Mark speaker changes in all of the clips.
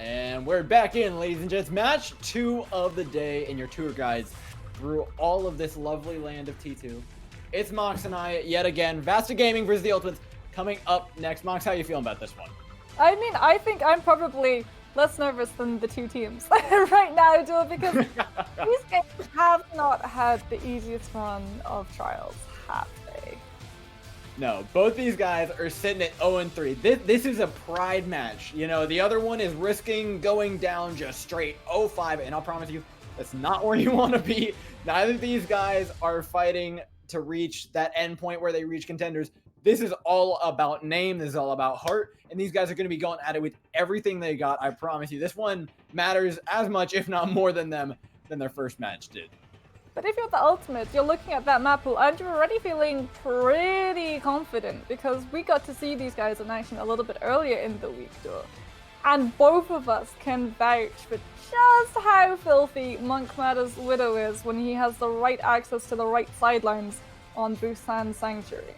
Speaker 1: And we're back in, ladies and gents. Match 2 of the day and your tour guides through all of this lovely land of T2. It's Mox and I, yet again. VASTA Gaming versus the Ultimates coming up next. Mox, how are you feeling about this one?
Speaker 2: I mean, I think I'm probably less nervous than the two teams right now, Joe, because these games have not had the easiest run of trials, have they?
Speaker 1: No, both these guys are sitting at 0-3. This is a pride match. You know, the other one is risking going down just straight 0-5, and I'll promise you, that's not where you want to be. Neither of these guys are fighting to reach that end point where they reach Contenders. This is all about name. This is all about heart, and these guys are going to be going at it with everything they got. I promise you, this one matters as much, if not more than their first match did.
Speaker 2: But if you're the Ultimate, you're looking at that map pool and you're already feeling pretty confident because we got to see these guys in action a little bit earlier in the week, though. And both of us can vouch for just how filthy Monk Matter's Widow is when he has the right access to the right sidelines on Busan Sanctuary.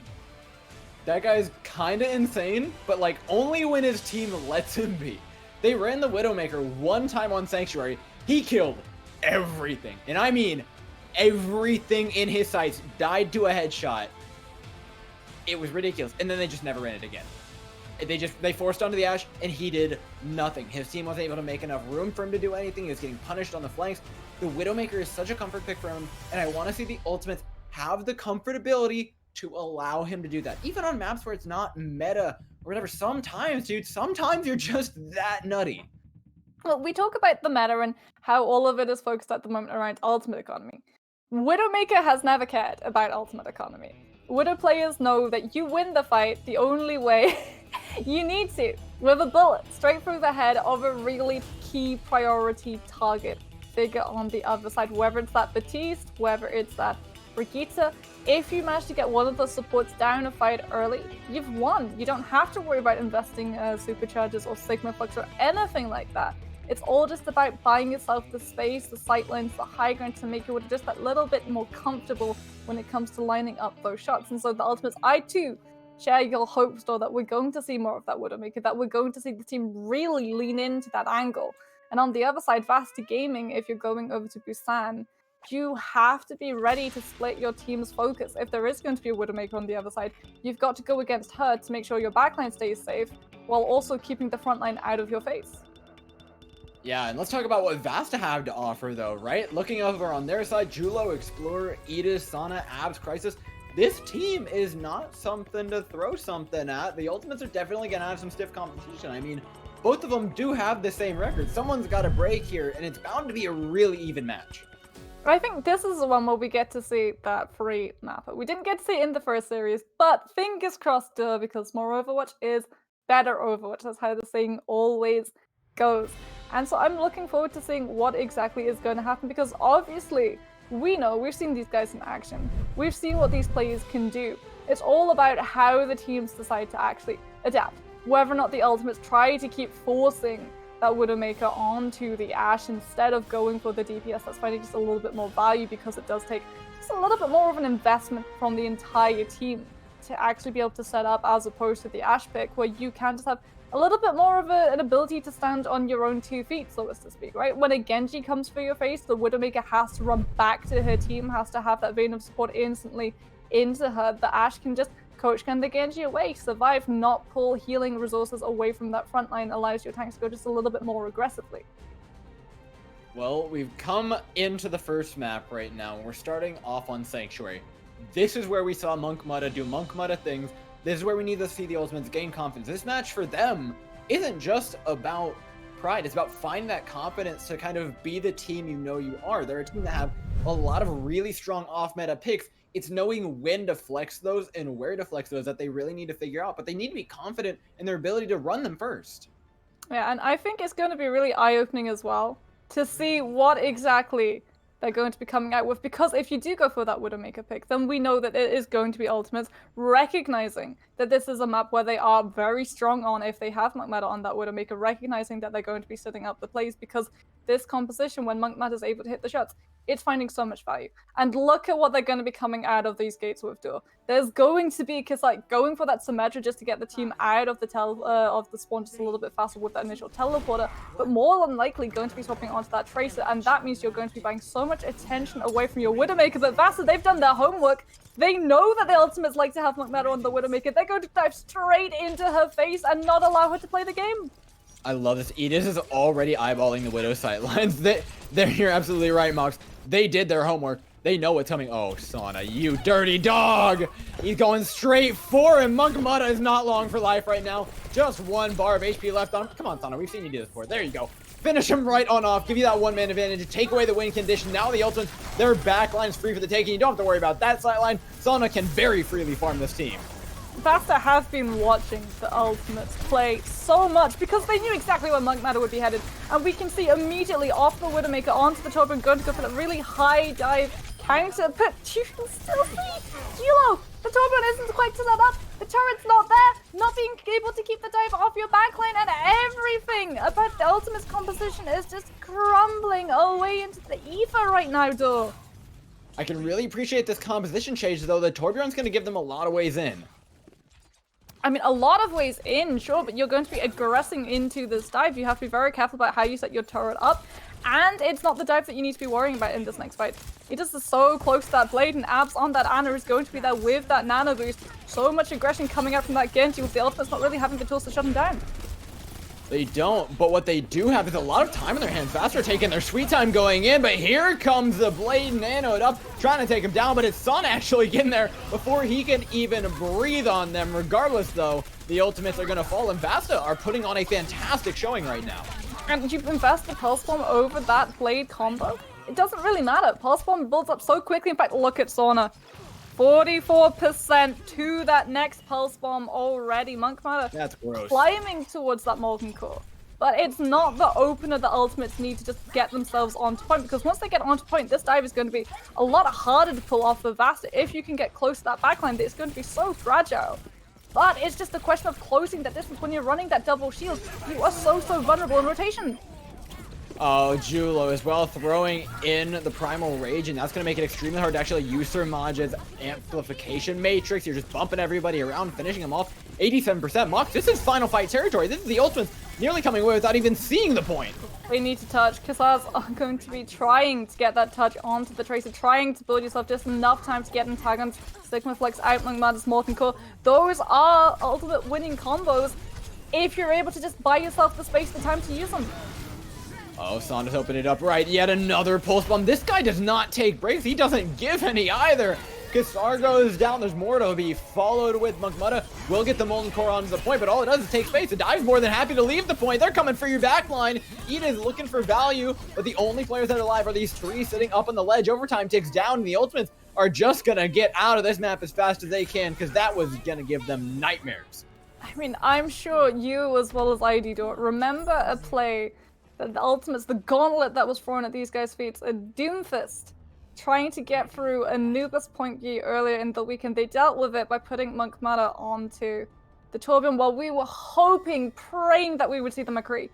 Speaker 1: That guy's kinda insane, but like only when his team lets him be. They ran the Widowmaker one time on Sanctuary. He killed everything. And I mean everything in his sights, died to a headshot. It was ridiculous. And then they just never ran it again. They forced onto the Ashe, and he did nothing. His team wasn't able to make enough room for him to do anything. He was getting punished on the flanks. The Widowmaker is such a comfort pick for him, and I want to see the Ultimates have the comfortability to allow him to do that. Even on maps where it's not meta or whatever, sometimes, dude, sometimes you're just that nutty.
Speaker 2: Well, we talk about the meta and how all of it is focused at the moment around Ultimate Economy. Widowmaker has never cared about Ultimate Economy. Widow players know that you win the fight the only way you need to, with a bullet straight through the head of a really key priority target figure on the other side, whether it's that Batiste, whether it's that Brigitte. If you manage to get one of the supports down a fight early, you've won. You don't have to worry about investing supercharges or Sigma Flux or anything like that. It's all just about buying yourself the space, the sightlines, the high ground to make you just that little bit more comfortable when it comes to lining up those shots. And so the Ultimates, I too share your hopes, though, that we're going to see more of that Widowmaker, that we're going to see the team really lean into that angle. And on the other side, VASTA Gaming, if you're going over to Busan, you have to be ready to split your team's focus. If there is going to be a Widowmaker on the other side, you've got to go against her to make sure your backline stays safe, while also keeping the front line out of your face.
Speaker 1: Yeah, and let's talk about what VASTA have to offer, though, right? Looking over on their side, Julo, Explorer, Edis, Sana, Abs, Crisis. This team is not something to throw something at. The Ultimates are definitely going to have some stiff competition. I mean, both of them do have the same record. Someone's got to break here, and it's bound to be a really even match.
Speaker 2: I think this is the one where we get to see that free mapper. We didn't get to see it in the first series, but fingers crossed, because more Overwatch is better Overwatch. That's how the saying always goes. And so I'm looking forward to seeing what exactly is going to happen, because obviously we know, we've seen these guys in action. We've seen what these players can do. It's all about how the teams decide to actually adapt. Whether or not the Ultimates try to keep forcing that Widowmaker onto the Ashe instead of going for the DPS, that's finding just a little bit more value, because it does take just a little bit more of an investment from the entire team to actually be able to set up, as opposed to the Ashe pick, where you can just have a little bit more of an ability to stand on your own 2 feet, so as to speak, right? When a Genji comes for your face, the Widowmaker has to run back to her team, has to have that vein of support instantly into her. The Ashe can just coach can the Genji away, survive, not pull healing resources away from that front line, allows your tanks to go just a little bit more aggressively.
Speaker 1: Well, we've come into the first map right now, and we're starting off on Sanctuary. This is where we saw Monk Mutta do Monk Mutta things. This is where we need to see the Ultimates gain confidence. This match for them isn't just about pride. It's about finding that confidence to kind of be the team you know you are. They're a team that have a lot of really strong off-meta picks. It's knowing when to flex those and where to flex those that they really need to figure out. But they need to be confident in their ability to run them first.
Speaker 2: Yeah, and I think it's going to be really eye-opening as well to see what exactly they're going to be coming out with, because if you do go for that Widowmaker pick, then we know that it is going to be Ultimates, recognizing that this is a map where they are very strong on, if they have Monk Meta on that Widowmaker, recognizing that they're going to be setting up the plays, because this composition when Monk Matter is able to hit the shots, it's finding so much value. And look at what they're going to be coming out of these gates with Duel. There's going to be, because like going for that Symmetra just to get the team out of the spawn just a little bit faster with that initial teleporter, but more than likely going to be swapping onto that Tracer, and that means you're going to be buying so much attention away from your Widowmaker. But VASTA, they've done their homework. They know that the ultimates like to have Monk Matter on the Widowmaker. They're going to dive straight into her face and not allow her to play the game.
Speaker 1: I love this. Edis is already eyeballing the Widow sightlines. You're absolutely right, Mox. They did their homework. They know what's coming. Oh, Sana, you dirty dog! He's going straight for him. Monk Matter is not long for life right now. Just 1 bar of HP left on him. Come on, Sana, we've seen you do this before. There you go. Finish him right on off. Give you that 1-man advantage. Take away the win condition. Now the ultimate, their backline's free for the taking. You don't have to worry about that sideline. Sana can very freely farm this team.
Speaker 2: VASTA have been watching the ultimates play so much because they knew exactly where Monk Matter would be headed. And we can see immediately off the Widowmaker onto the top and going to go for that really high dive counter. But you can still see Kilo. The Torbjorn isn't quite set up. The turret's not there. Not being able to keep the dive off your backline, and everything about the ultimate's composition is just crumbling away into the ether right now, though.
Speaker 1: I can really appreciate this composition change, though. The Torbjorn's going to give them a lot of ways in.
Speaker 2: I mean, a lot of ways in, sure, but you're going to be aggressing into this dive. You have to be very careful about how you set your turret up. And it's not the dive that you need to be worrying about in this next fight. It is so close to that blade, and Abs on that Ana is going to be there with that nano boost. So much aggression coming out from that Genji with the ultimates not really having the tools to shut him down.
Speaker 1: They don't, but what they do have is a lot of time in their hands. VASTA are taking their sweet time going in, but here comes the blade nanoed up, trying to take him down, but it's Sun actually getting there before he can even breathe on them. Regardless, though, the ultimates are going to fall, and VASTA are putting on a fantastic showing right now.
Speaker 2: And you invest the Pulse Bomb over that blade combo, it doesn't really matter. Pulse Bomb builds up so quickly. In fact, look at Sauna. 44% to that next Pulse Bomb already. Monk Matter
Speaker 1: That's gross.
Speaker 2: Climbing towards that Molten Core. But it's not the opener the ultimates need to just get themselves onto point, because once they get onto point, this dive is going to be a lot harder to pull off the VASTA. If you can get close to that backline, it's going to be so fragile. But it's just a question of closing that distance. When you're running that double shield, you are so vulnerable in rotation.
Speaker 1: Oh, Julo as well, throwing in the Primal Rage, and that's going to make it extremely hard to actually use Sir Maj's amplification matrix. You're just bumping everybody around, finishing them off. 87%. Mox, this is final fight territory. This is the ultimates nearly coming away without even seeing the point.
Speaker 2: They need to touch. Kazaz are going to be trying to get that touch onto the Tracer, trying to build yourself just enough time to get Antagons, Sigma Flex, out Monk Matter's Molten Core. Those are ultimate winning combos if you're able to just buy yourself the space and the time to use them.
Speaker 1: Oh, Sanda's opened it up right. Yet another Pulse Bomb. This guy does not take breaks. He doesn't give any either. Kassar goes down. There's more to be followed with. Monk Matter will get the Molten Core onto the point, but all it does is take space. The Dive's more than happy to leave the point. They're coming for your backline. Ida is looking for value, but the only players that are alive are these three sitting up on the ledge. Overtime ticks down, and the Ultimates are just going to get out of this map as fast as they can, because that was going to give them nightmares.
Speaker 2: I mean, I'm sure you, as well as I do, remember a play that the Ultimates, the gauntlet that was thrown at these guys' feet, a Doomfist, trying to get through Anubis point gear earlier in the weekend. They dealt with it by putting Monk Matter onto the Tourbillon while we were hoping, praying that we would see the McCree.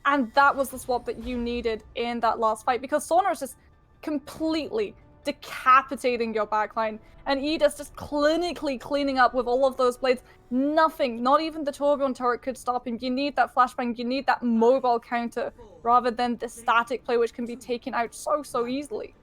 Speaker 2: And that was the swap that you needed in that last fight, because Sonar is just completely decapitating your backline, and Edis just clinically cleaning up with all of those blades. Nothing, not even the Tourbillon turret could stop him. You need that flashbang, you need that mobile counter, rather than the static play which can be taken out so easily.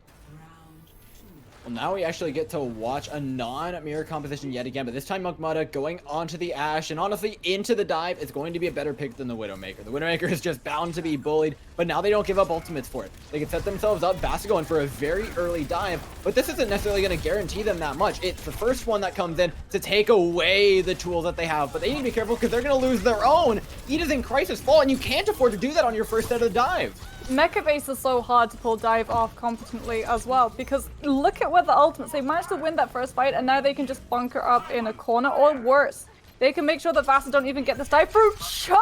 Speaker 1: Well, now we actually get to watch a non-mirror composition yet again, but this time Monk Matter going onto the Ashe, and honestly, into the dive is going to be a better pick than the Widowmaker. The Widowmaker is just bound to be bullied, but now they don't give up ultimates for it. They can set themselves up, VASTA going for a very early dive, but this isn't necessarily going to guarantee them that much. It's the first one that comes in to take away the tools that they have, but they need to be careful because they're going to lose their own. Ida's in Crisis Fall, and you can't afford to do that on your first set of the dive.
Speaker 2: Mecha base is so hard to pull dive off competently as well, because look at where the Ultimates, they managed to win that first fight, and now they can just bunker up in a corner, or worse, they can make sure that VASTA don't even get this dive through. Choke!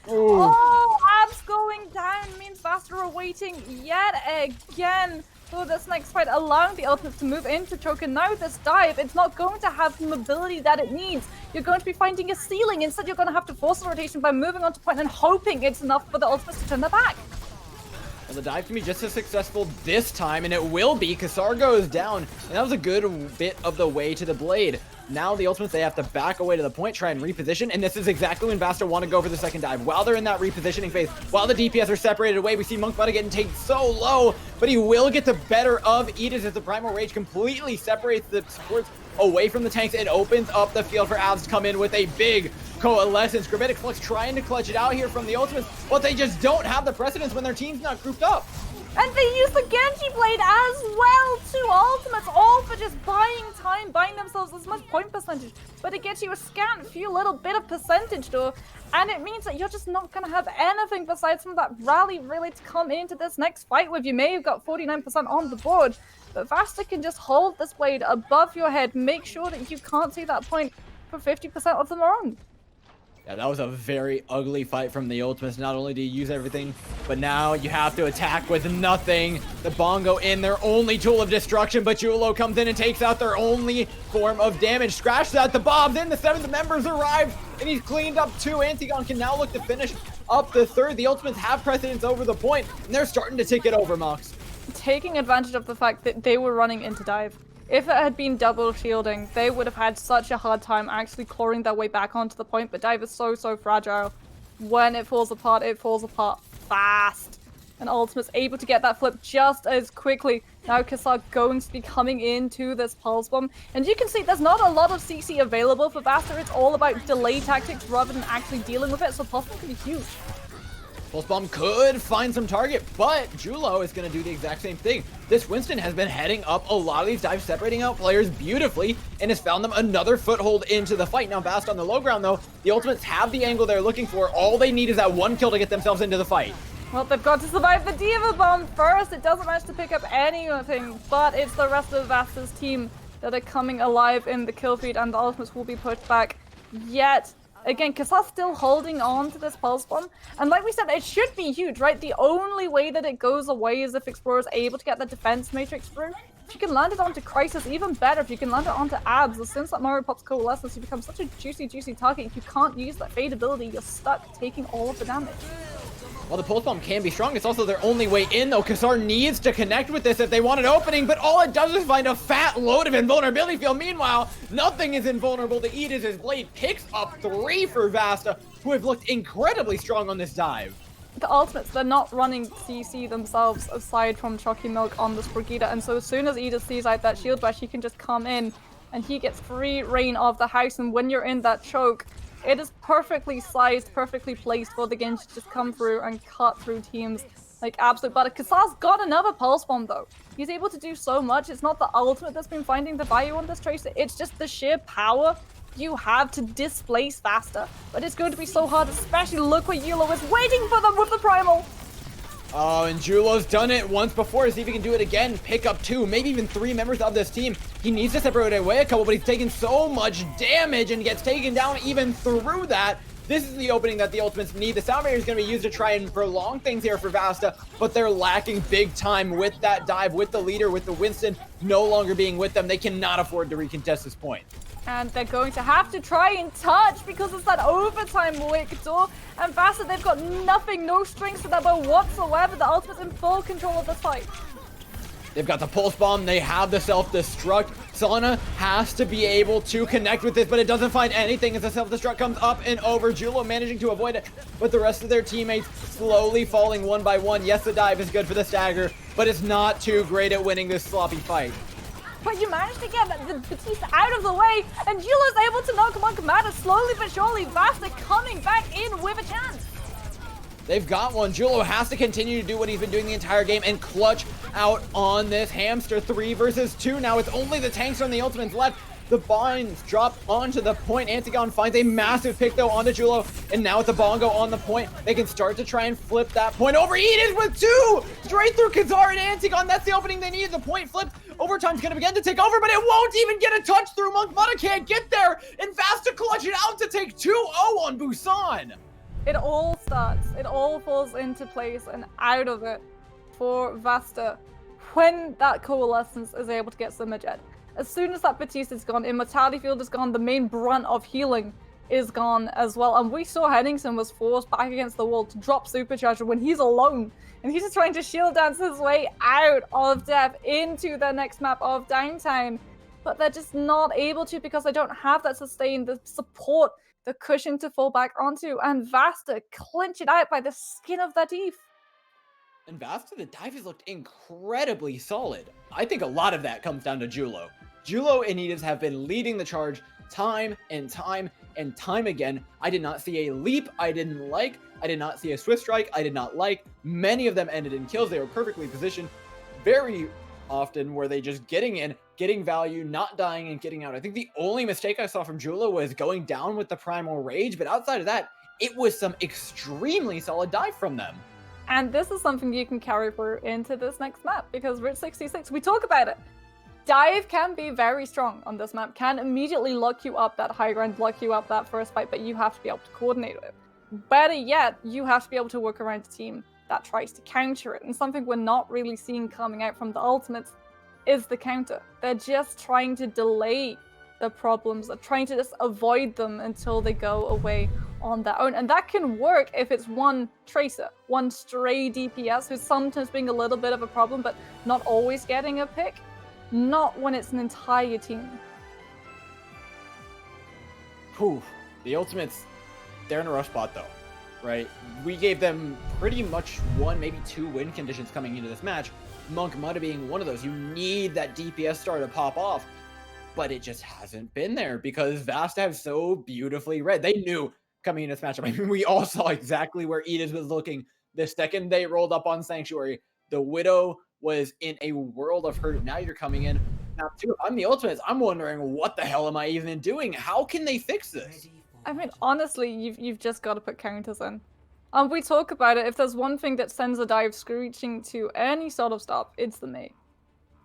Speaker 1: Ooh.
Speaker 2: Oh, Abs going down means VASTA are waiting yet again for this next fight, allowing the Ultimates to move into choke, and now this dive, it's not going to have the mobility that it needs. You're going to be finding a ceiling. Instead, you're going to have to force the rotation by moving onto point and hoping it's enough for the Ultimates to turn their back.
Speaker 1: Well, the dive can be just as successful this time, and it will be. Kassar goes down, and that was a good bit of the way to the blade. Now the Ultimates, they have to back away to the point, try and reposition, and this is exactly when VASTA want to go for the second dive. While they're in that repositioning phase, while the DPS are separated away, we see Monkbutta getting taken so low, but he will get the better of Edis as the Primal Rage completely separates the supports away from the tanks and opens up the field for Avs to come in with a big coalescence. Gravitic Flux trying to clutch it out here from the Ultimates, but they just don't have the precedence when their team's not grouped up.
Speaker 2: And they use the Genji Blade as well. 2 ultimates, all for just buying time, buying themselves as much point percentage. But it gets you a scant few little bit of percentage though. And it means that you're just not going to have anything besides from that rally really to come into this next fight with. You may have got 49% on the board, but VASTA can just hold this blade above your head, make sure that you can't see that point for 50% of them around.
Speaker 1: Yeah, that was a very ugly fight from the Ultimates. Not only do you use everything, but now you have to attack with nothing. The Bongo in, their only tool of destruction, but Julo comes in and takes out their only form of damage. Scratch that, the Bob's in, the 7th members arrive, and he's cleaned up 2. Antigon can now look to finish up the 3rd. The Ultimates have precedence over the point, and they're starting to take it over, Mox.
Speaker 2: Taking advantage of the fact that they were running into dive. If it had been double shielding, they would have had such a hard time actually clawing their way back onto the point, but dive is so fragile. When it falls apart fast. And Ultimate's able to get that flip just as quickly. Now Kassar going to be coming into this Pulse Bomb. And you can see there's not a lot of CC available for VASTA. It's all about delay tactics rather than actually dealing with it, so Pulse Bomb can be huge.
Speaker 1: Pulse Bomb could find some target, but Julo is going to do the exact same thing. This Winston has been heading up a lot of these dives, separating out players beautifully, and has found them another foothold into the fight. Now, VASTA on the low ground, though, the Ultimates have the angle they're looking for. All they need is that 1 kill to get themselves into the fight.
Speaker 2: Well, they've got to survive the Diva Bomb first. It doesn't manage to pick up anything, but it's the rest of VASTA's team that are coming alive in the kill feed, and the Ultimates will be pushed back yet. Again, Kassar's still holding on to this Pulse Bomb, and like we said, it should be huge, right? The only way that it goes away is if Explorer is able to get the defense matrix through. If you can land it onto Crisis, even better. If you can land it onto Abs, as soon as that Mario pops Coalescence, you become such a juicy target. If you can't use that Fade ability, you're stuck taking all of the damage.
Speaker 1: While the Pulse Bomb can be strong, it's also their only way in, though. Kassar needs to connect with this if they want an opening, but all it does is find a fat load of invulnerability field. Meanwhile, nothing is invulnerable to Edis. His blade picks up 3 for VASTA, who have looked incredibly strong on this dive.
Speaker 2: The Ultimates, they're not running CC themselves aside from Chalky Milk on this Brigida, and so as soon as Edis sees out that shield bash, he can just come in and he gets free reign of the house, and when you're in that choke, it is perfectly sized, perfectly placed for the Genji to just come through and cut through teams like absolute butter. Kassar's got another Pulse Bomb though. He's able to do so much. It's not the ultimate that's been finding the value on this Tracer, it's just the sheer power you have to displace VASTA. But it's going to be so hard, especially look where Yulo is waiting for them with the Primal.
Speaker 1: Oh, and Julo's done it once before. See if he can do it again. Pick up 2, maybe even 3 members of this team. He needs to separate away a couple, but he's taking so much damage and gets taken down even through that. This is the opening that the Ultimates need. The Sound Barrier is going to be used to try and prolong things here for VASTA, but they're lacking big time with that dive, with the leader, with the Winston no longer being with them. They cannot afford to recontest this point.
Speaker 2: And they're going to have to try and touch because it's that overtime wick door. And VASTA, they've got nothing, no strings to that bow whatsoever. The Ultimate's in full control of this fight.
Speaker 1: They've got the Pulse Bomb, they have the self-destruct. Sana has to be able to connect with this, but it doesn't find anything as the self-destruct comes up and over. Julo managing to avoid it, but the rest of their teammates slowly falling one by one. Yes, the dive is good for the stagger, but it's not too great at winning this sloppy fight.
Speaker 2: But you managed to get the Batista out of the way, and Julo's able to knock him on command. Slowly but surely, VASTA coming back in with a chance.
Speaker 1: They've got one. Julo has to continue to do what he's been doing the entire game and clutch out on this hamster. 3 versus 2 now. It's only the tanks from the Ultimates left. The binds drop onto the point. Antigon finds a massive pick though onto Julo, and now with the Bongo on the point, they can start to try and flip that point over. Edis with 2! Straight through Kassar and Antigon. That's the opening they needed. The point flipped. Overtime's gonna begin to take over, but it won't even get a touch through. Monkbutta can't get there, and VASTA clutch it out to take 2-0 on Busan.
Speaker 2: It all starts, it all falls into place and out of it for VASTA when that Coalescence is able to get Simmerjet. As soon as that Batista's gone, Immortality Field is gone, the main brunt of healing is gone as well. And we saw Henningsen was forced back against the wall to drop Supercharger when he's alone. And he's just trying to shield dance his way out of death into the next map of Downtown. But they're just not able to because they don't have that sustain, the support, the cushion to fall back onto. And VASTA clinch it out by the skin of their teeth.
Speaker 1: And VASTA, the dive has looked incredibly solid. I think a lot of that comes down to Julo. Julo and Edis have been leading the charge time and time and time again. I did not see a leap I didn't like. I did not see a swift strike I did not like. Many of them ended in kills. They were perfectly positioned. Very often were they just getting in, getting value, not dying, and getting out. I think the only mistake I saw from Julo was going down with the Primal Rage, but outside of that, it was some extremely solid dive from them.
Speaker 2: And this is something you can carry through into this next map, because Route 66, we talk about it. Dive can be very strong on this map, can immediately lock you up that high ground, lock you up that first fight, but you have to be able to coordinate it. Better yet, you have to be able to work around a team that tries to counter it. And something we're not really seeing coming out from the ultimates is the counter. They're just trying to delay the problems, they're trying to just avoid them until they go away on their own. And that can work if it's one Tracer, one stray DPS who's sometimes being a little bit of a problem, but not always getting a pick. Not when it's an entire team.
Speaker 1: Whew. The Ultimates, they're in a rough spot though, right? We gave them pretty much 1, maybe 2 win conditions coming into this match. Monk Mudda being one of those. You need that DPS star to pop off, but it just hasn't been there because VASTA have so beautifully read. They knew coming into this matchup. I mean, we all saw exactly where Edis was looking the second they rolled up on Sanctuary. The Widow was in a world of hurt. Now you're coming in. Now, too, I'm the Ultimates. I'm wondering, what the hell am I even doing? How can they fix this?
Speaker 2: I mean, honestly, you've just got to put counters in. We talk about it. If there's one thing that sends a dive screeching to any sort of stop, it's the Mei.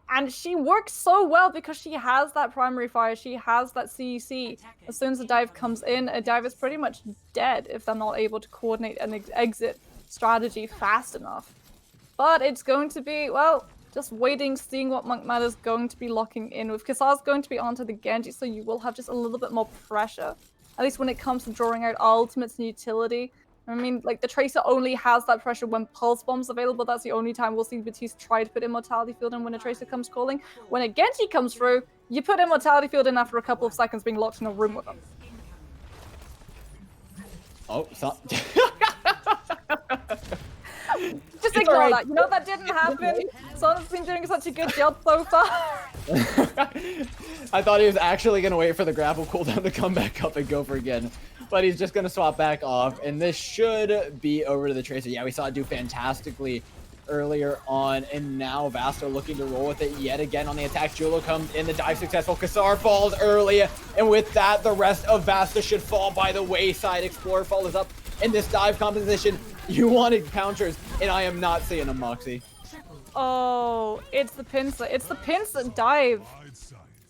Speaker 2: And she works so well because she has that primary fire, she has that CEC. As soon as the dive comes in, a dive is pretty much dead if they're not able to coordinate an exit strategy fast enough. But it's going to be, well, just waiting, seeing what Monk Mudda is going to be locking in with. Kasar's going to be onto the Genji, so you will have just a little bit more pressure. At least when it comes to drawing out ultimates and utility. I mean, like, the Tracer only has that pressure when Pulse Bomb's available. That's the only time we'll see Batiste try to put Immortality Field in when a Tracer comes calling. When a Genji comes through, you put Immortality Field in after a couple of seconds being locked in a room with them.
Speaker 1: Oh, so
Speaker 2: Just ignore that. You know that didn't happen. Sonic's been doing such a good job so far.
Speaker 1: I thought he was actually going to wait for the grapple cooldown to come back up and go for again. But he's just going to swap back off. And this should be over to the Tracer. Yeah, we saw it do fantastically earlier on. And now VASTA looking to roll with it yet again on the attack. Julo comes in. The dive successful. Kasar falls early. And with that, the rest of VASTA should fall by the wayside. Explorer follows up in this dive composition. You wanted counters, and I am not seeing them, Moxie.
Speaker 2: Oh, it's the pincer. It's the pincer dive.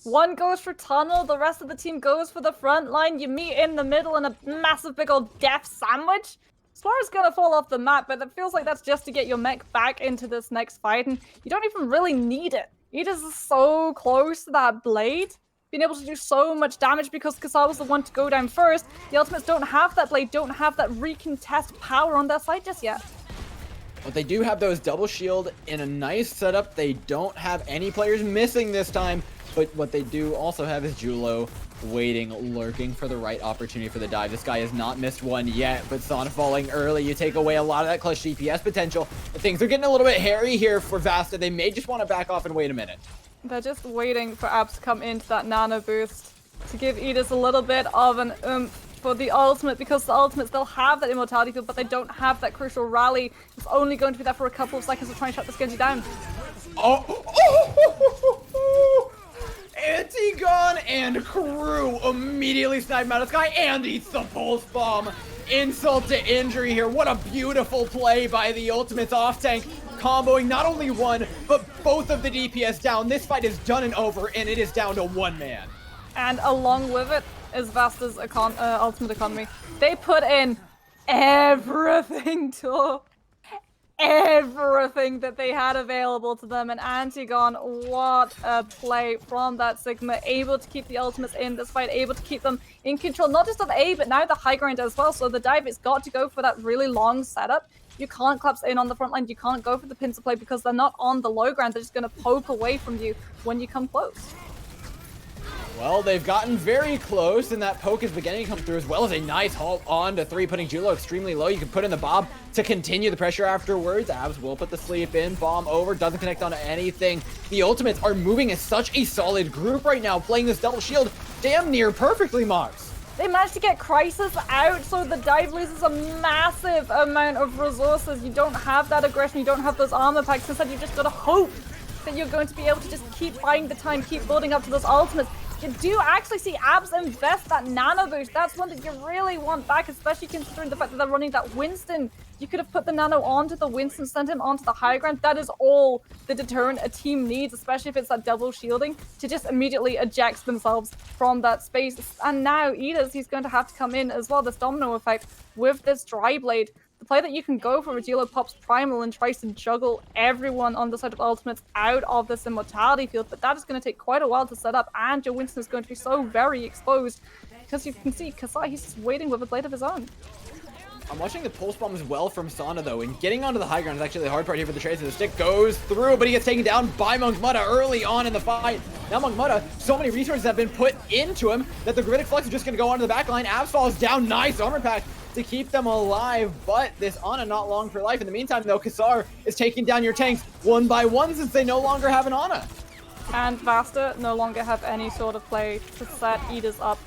Speaker 2: One goes for tunnel, the rest of the team goes for the front line. You meet in the middle in a massive big old death sandwich. Explorer's gonna fall off the map, but it feels like that's just to get your mech back into this next fight, and you don't even really need it. Edis is so close to that blade, being able to do so much damage because Kasar was the one to go down first. The Ultimates don't have that blade, don't have that recontest power on their side just yet.
Speaker 1: But they do have those double shield in a nice setup. They don't have any players missing this time. But what they do also have is Julo waiting, lurking for the right opportunity for the dive. This guy has not missed one yet, but Sana falling early. You take away a lot of that clutch DPS potential. And things are getting a little bit hairy here for VASTA. They may just want to back off and wait a minute.
Speaker 2: They're just waiting for Abs to come into that nano boost to give Edis a little bit of an oomph for the ultimate, because the ultimates, they'll have that immortality field, but they don't have that crucial rally. It's only going to be there for a couple of seconds to try and shut this Genji down.
Speaker 1: Anti-Gun and crew immediately snipe him out of the sky and eats the pulse bomb. Insult to injury here. What a beautiful play by the Ultimates off tank, comboing not only one, but both of the DPS down. This fight is done and over, and it is down to one man.
Speaker 2: And along with it is VASTA's ultimate economy. They put in everything to everything that they had available to them. And Antigone, what a play from that Sigma, able to keep the ultimates in this fight, able to keep them in control, not just of A, but now the high ground as well. So the dive has got to go for that really long setup. You can't collapse in on the front line, you can't go for the pincer play because they're not on the low ground, they're just going to poke away from you when you come close.
Speaker 1: Well, they've gotten very close, and that poke is beginning to come through, as well as a nice halt on to 3, putting Julo extremely low. You can put in the Bob to continue the pressure afterwards. Abs will put the sleep in, bomb over, doesn't connect onto anything. The ultimates are moving as such a solid group right now, playing this double shield damn near perfectly, Mox.
Speaker 2: They managed to get Crisis out, so the dive loses a massive amount of resources. You don't have that aggression, you don't have those armor packs. Instead, you've just got to hope that you're going to be able to just keep buying the time, keep building up to those ultimates. You do actually see Abs invest that nano boost. That's one that you really want back, especially considering the fact that they're running that Winston. You could have put the nano onto the Winston, sent him onto the high ground. That is all the deterrent a team needs, especially if it's that double shielding, to just immediately eject themselves from that space. And now Edis, he's going to have to come in as well, this domino effect with this dry blade. The play that you can go for Regilo pops Primal and tries to juggle everyone on the side of ultimates out of this immortality field, but that is going to take quite a while to set up, and Joe Winston is going to be so very exposed because you can see Kasai, he's just waiting with a blade of his own.
Speaker 1: I'm watching the pulse bomb as well from Sana though, and getting onto the high ground is actually the hard part here for the Tracer. The stick goes through, but he gets taken down by Monk Mutta early on in the fight. Now Monk Mutta, so many resources have been put into him that the Gravitic Flux is just going to go onto the back line. Abs falls down, nice armor pack to keep them alive, but this Ana not long for life. In the meantime though, Kassar is taking down your tanks one by one since they no longer have an Ana.
Speaker 2: And Vasta no longer have any sort of play to set Edis up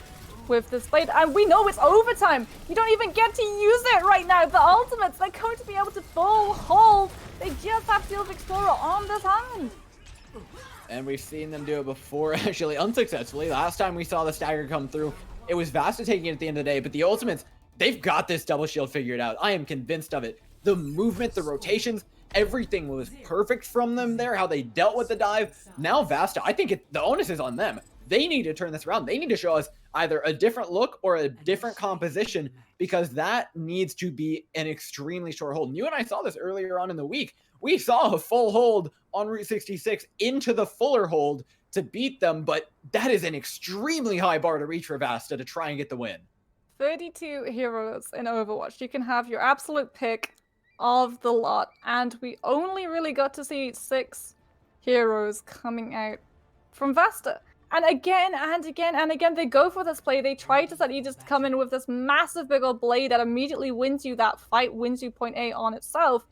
Speaker 2: with this blade, and we know it's overtime. You don't even get to use it right now. The ultimates, they're going to be able to full hold. They just have Field of Explorer on this hand.
Speaker 1: And we've seen them do it before, actually unsuccessfully. Last time we saw the stagger come through, it was Vasta taking it at the end of the day, but the ultimates, they've got this double shield figured out. I am convinced of it. The movement, the rotations, everything was perfect from them there, how they dealt with the dive. Now Vasta, I think the onus is on them. They need to turn this around. They need to show us either a different look or a different composition, because that needs to be an extremely short hold. And you and I saw this earlier on in the week. We saw a full hold on Route 66 into the fuller hold to beat them, but that is an extremely high bar to reach for Vasta to try and get the win.
Speaker 2: 32 heroes in Overwatch. You can have your absolute pick of the lot, and we only really got to see 6 heroes coming out from Vasta. And again, and again, and again, they go for this play. They try to set Edis to come in with this massive big old blade that immediately wins you that fight, wins you point A on itself.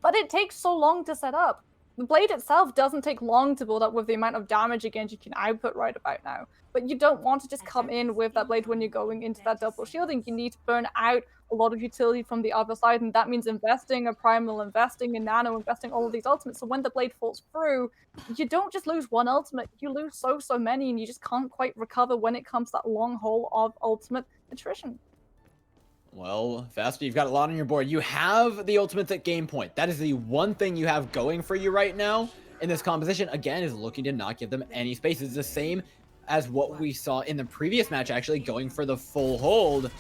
Speaker 2: But it takes so long to set up. The blade itself doesn't take long to build up with the amount of damage again you can output right about now. But you don't want to just come in with that blade when you're going into that double shielding. You need to burn out a lot of utility from the other side, and that means investing a Primal, investing in Nano, investing all of these ultimates. So when the blade falls through, you don't just lose one ultimate, you lose so many, and you just can't quite recover when it comes to that long haul of ultimate attrition.
Speaker 1: Well, Vasta, you've got a lot on your board. You have the ultimates at game point. That is the one thing you have going for you right now in this composition. Again, is looking to not give them any space. It's the same as what we saw in the previous match, actually, going for the full hold.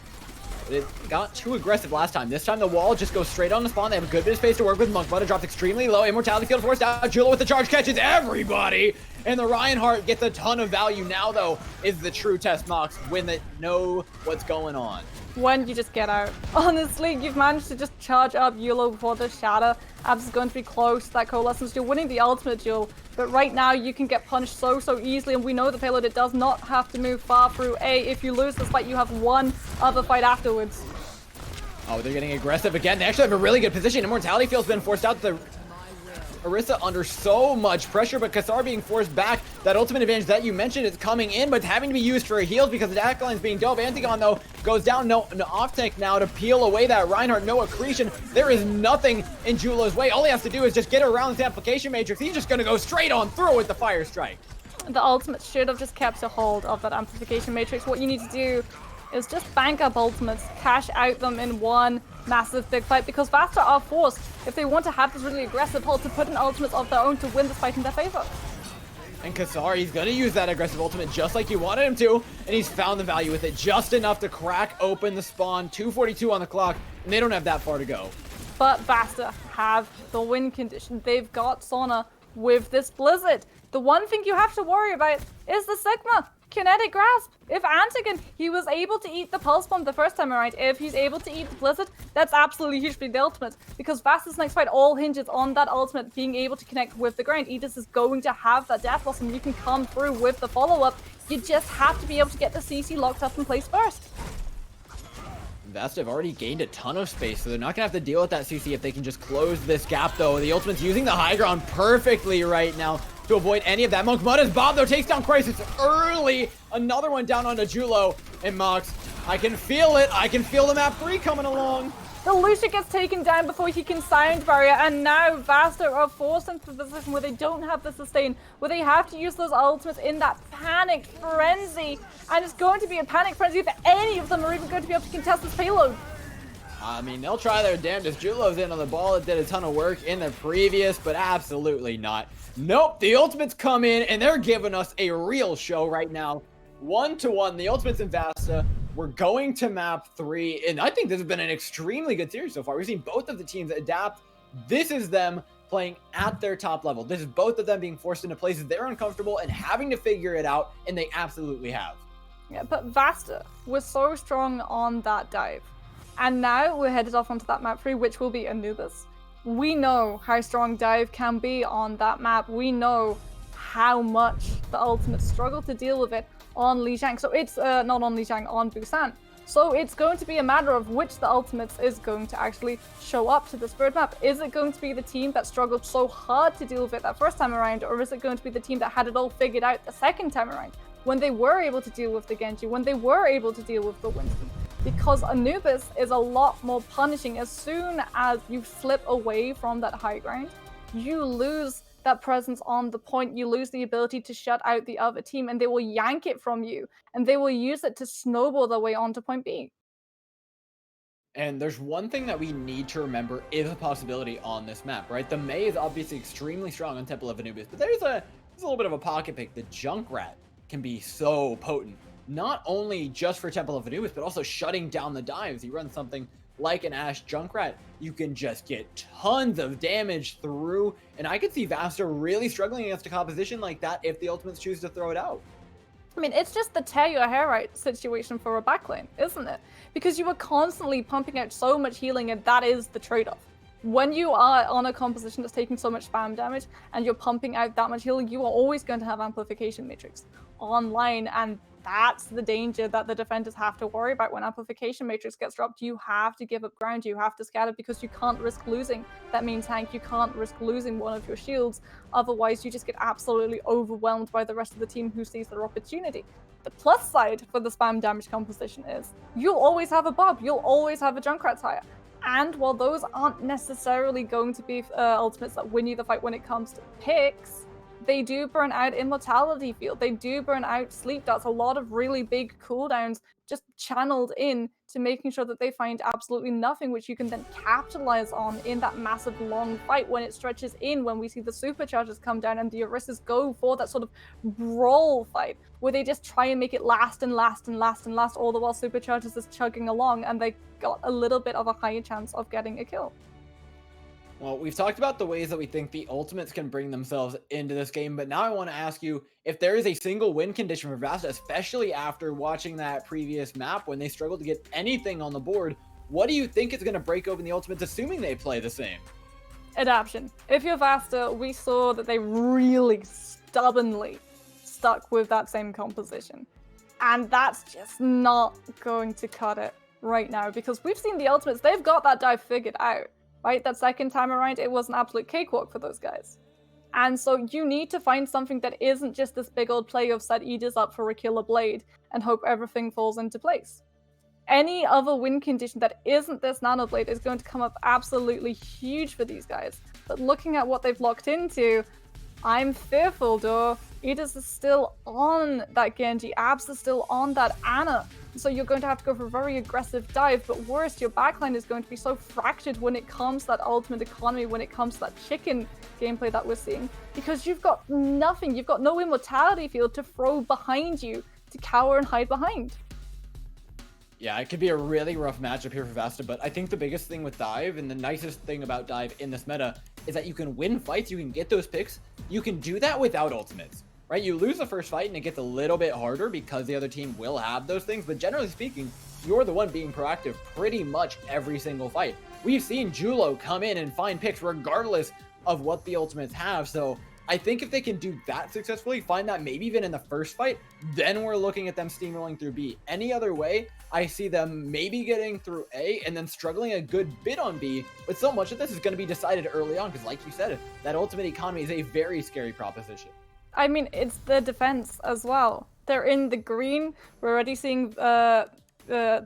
Speaker 1: It got too aggressive last time. This time the wall just goes straight on the spawn. They have a good bit of space to work with. Monk Butter dropped extremely low. Immortality field forced out. Jula with the charge catches everybody. And the Reinhardt gets a ton of value. Now, though, is the true test, Mox, when they know what's going on.
Speaker 2: When you just get out. Honestly, you've managed to just charge up Yulo before the shatter. Abs is going to be close to that coalescence. You're winning the ultimate duel, but right now you can get punched so easily, and we know the payload, it does not have to move far through A. If you lose this fight, you have one other fight afterwards.
Speaker 1: Oh, they're getting aggressive again. They actually have a really good position. Immortality field's been forced out. The Orisa under so much pressure, but Kassar being forced back. That ultimate advantage that you mentioned is coming in, but it's having to be used for a heals because the dash line's being dove. Antigone, though, goes down. No off tank now to peel away that Reinhardt. No accretion. There is nothing in Jula's way. All he has to do is just get around this application matrix. He's just going to go straight on through with the fire strike.
Speaker 2: The ultimate should have just kept a hold of that amplification matrix. What you need to do is just bank up ultimates, cash out them in one massive big fight, because Vasta are forced, if they want to have this really aggressive hold, to put in ultimates of their own to win this fight in their favor.
Speaker 1: And Kassar, he's going to use that aggressive ultimate just like you wanted him to, and he's found the value with it, just enough to crack open the spawn. 2:42 on the clock, and they don't have that far to go.
Speaker 2: But VASTA have the win condition. They've got Sona with this Blizzard. The one thing you have to worry about is the Sigma. Kinetic Grasp. If Antigen, he was able to eat the Pulse Bomb the first time around, if he's able to eat the Blizzard, that's absolutely huge for the ultimate. Because VASTA's next fight all hinges on that ultimate being able to connect with the ground. Aegis is going to have that Death Blossom. You can come through with the follow-up. You just have to be able to get the CC locked up in place first.
Speaker 1: VASTA have already gained a ton of space, so they're not going to have to deal with that CC if they can just close this gap, though. The ultimate's using the high ground perfectly right now to avoid any of that. Monk Mud as Bob, though, takes down Crisis early. Another one down onto Julo and Mox. I can feel it. I can feel the map 3 coming along.
Speaker 2: The Lucia gets taken down before he can Sound Barrier, and now VASTA are forced into the position where they don't have the sustain, where they have to use those ultimates in that panic frenzy. And it's going to be a panic frenzy if any of them are even going to be able to contest this payload.
Speaker 1: I mean, they'll try their damnedest. Julo's in on the ball. It did a ton of work in the previous, but absolutely not. Nope, the ultimates come in, and they're giving us a real show right now. 1-1, the ultimates in VASTA. We're going to map 3, and I think this has been an extremely good series so far. We've seen both of the teams adapt. This is them playing at their top level. This is both of them being forced into places they're uncomfortable and having to figure it out, and they absolutely have.
Speaker 2: Yeah, but VASTA was so strong on that dive. And now we're headed off onto that map 3, which will be Anubis. We know how strong dive can be on that map. We know how much the ultimates struggle to deal with it on Lijiang. So it's not on Lijiang, on Busan. So it's going to be a matter of which the ultimates is going to actually show up to this third map. Is it going to be the team that struggled so hard to deal with it that first time around, or is it going to be the team that had it all figured out the second time around, when they were able to deal with the Genji, when they were able to deal with the Winston? Because Anubis is a lot more punishing. As soon as you slip away from that high ground, you lose that presence on the point, you lose the ability to shut out the other team, and they will yank it from you, and they will use it to snowball their way onto point B.
Speaker 1: And there's one thing that we need to remember is a possibility on this map, right? The Mei is obviously extremely strong on Temple of Anubis, but there's a little bit of a pocket pick. The Junkrat can be so potent, not only just for Temple of Anubis, but also shutting down the dives. You run something like an Ashe Junkrat, you can just get tons of damage through, and I could see VASTA really struggling against a composition like that if the ultimates choose to throw it out.
Speaker 2: I mean, it's just the tear your hair out situation for a backlane, isn't it? Because you are constantly pumping out so much healing, and that is the trade-off. When you are on a composition that's taking so much spam damage and you're pumping out that much healing, you are always going to have amplification matrix online, and that's the danger that the defenders have to worry about when amplification matrix gets dropped. You have to give up ground, you have to scatter, because you can't risk losing that main tank, you can't risk losing one of your shields, otherwise you just get absolutely overwhelmed by the rest of the team who sees their opportunity. The plus side for the spam damage composition is you'll always have a Bob, you'll always have a Junkrat tire. And while those aren't necessarily going to be ultimates that win you the fight when it comes to picks, they do burn out Immortality Field, they do burn out Sleep Darts, a lot of really big cooldowns just channeled in to making sure that they find absolutely nothing, which you can then capitalize on in that massive long fight when it stretches in, when we see the superchargers come down and the Orisas go for that sort of brawl fight, where they just try and make it last and last and last and last, all the while superchargers is chugging along and they got a little bit of a higher chance of getting a kill.
Speaker 1: Well, we've talked about the ways that we think the ultimates can bring themselves into this game, but now I want to ask you if there is a single win condition for VASTA, especially after watching that previous map when they struggled to get anything on the board. What do you think is going to break open the ultimates, assuming they play the same?
Speaker 2: Adaption. If you're VASTA, we saw that they really stubbornly stuck with that same composition. And that's just not going to cut it right now, because we've seen the ultimates, they've got that dive figured out. Right, that second time around, it was an absolute cakewalk for those guys. And so you need to find something that isn't just this big old play of set Aegis up for a killer blade and hope everything falls into place. Any other win condition that isn't this nano blade is going to come up absolutely huge for these guys. But looking at what they've locked into, I'm fearful, though. Aegis is still on that Genji, Abs is still on that Ana. So you're going to have to go for a very aggressive dive, but worse, your backline is going to be so fractured when it comes to that ultimate economy, when it comes to that chicken gameplay that we're seeing, because you've got nothing, you've got no immortality field to throw behind you to cower and hide behind.
Speaker 1: Yeah, it could be a really rough matchup here for VASTA, but I think the biggest thing with Dive and the nicest thing about Dive in this meta is that you can win fights, you can get those picks, you can do that without ultimates, right? You lose the first fight and it gets a little bit harder because the other team will have those things, but generally speaking, you're the one being proactive pretty much every single fight. We've seen Julo come in and find picks regardless of what the ultimates have, so I think if they can do that successfully, find that maybe even in the first fight, then we're looking at them steamrolling through B. Any other way, I see them maybe getting through A and then struggling a good bit on B, but so much of this is going to be decided early on because like you said, that ultimate economy is a very scary proposition.
Speaker 2: I mean, it's the defense as well. They're in the green. We're already seeing the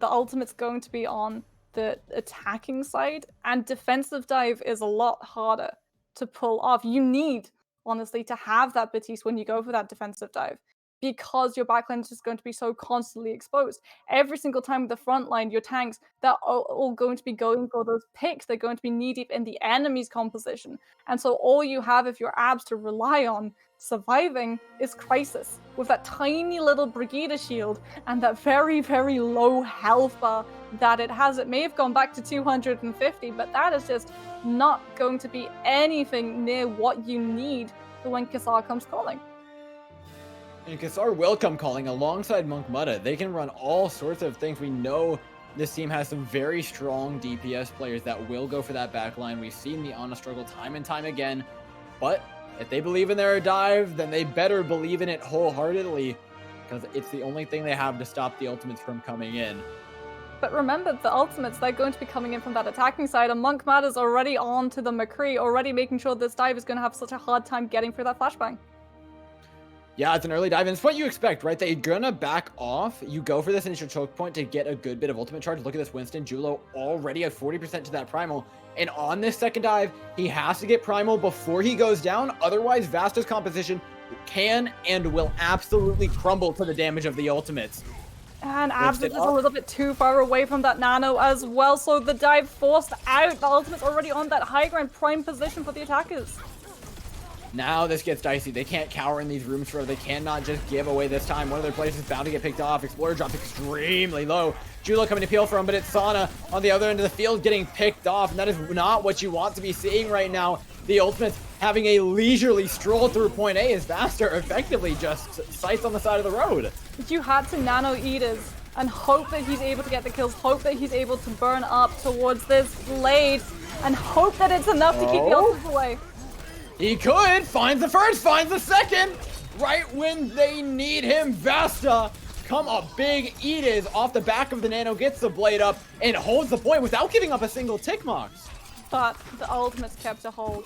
Speaker 2: ultimate's going to be on the attacking side, and defensive dive is a lot harder to pull off. You need, honestly, to have that Batiste when you go for that defensive dive, because your backline is just going to be so constantly exposed. Every single time with the front line, your tanks, they're all going to be going for those picks. They're going to be knee-deep in the enemy's composition. And so all you have if you're abs to rely on surviving is Crisis, with that tiny little Brigida shield and that very, very low health bar that it has. It may have gone back to 250, but that is just not going to be anything near what you need for when Kassar comes calling.
Speaker 1: And Kassar will come calling alongside Monk Mutta. They can run all sorts of things. We know this team has some very strong DPS players that will go for that backline. We've seen the Ana struggle time and time again, but if they believe in their dive, then they better believe in it wholeheartedly, because it's the only thing they have to stop the ultimates from coming in.
Speaker 2: But remember, the ultimates, they're going to be coming in from that attacking side, and Monk Matt is already on to the McCree, already making sure this dive is going to have such a hard time getting through that flashbang.
Speaker 1: Yeah, it's an early dive, and it's what you expect, right? They're gonna back off. You go for this initial choke point to get a good bit of ultimate charge. Look at this Winston. Julo already at 40% to that primal. And on this second dive, he has to get primal before he goes down. Otherwise, Vasta's composition can and will absolutely crumble to the damage of the ultimates.
Speaker 2: And Abs is a little bit too far away from that nano as well, so the dive forced out. The ultimate's already on that high ground prime position for the attackers.
Speaker 1: Now this gets dicey. They can't cower in these rooms forever. They cannot just give away this time. One of their players is bound to get picked off. Explorer drops extremely low. Julo coming to peel for him, but it's Sana on the other end of the field getting picked off, and that is not what you want to be seeing right now. The Ultimates having a leisurely stroll through point A as VASTA effectively just sights on the side of the road.
Speaker 2: You had to nano Eaters and hope that he's able to get the kills, hope that he's able to burn up towards this blade, and hope that it's enough to keep the ultimates away.
Speaker 1: He could! Finds the first, finds the second! Right when they need him, VASTA come a big Edith off the back of the nano, gets the blade up, and holds the point without giving up a single tick marks.
Speaker 2: But the ultimates kept a hold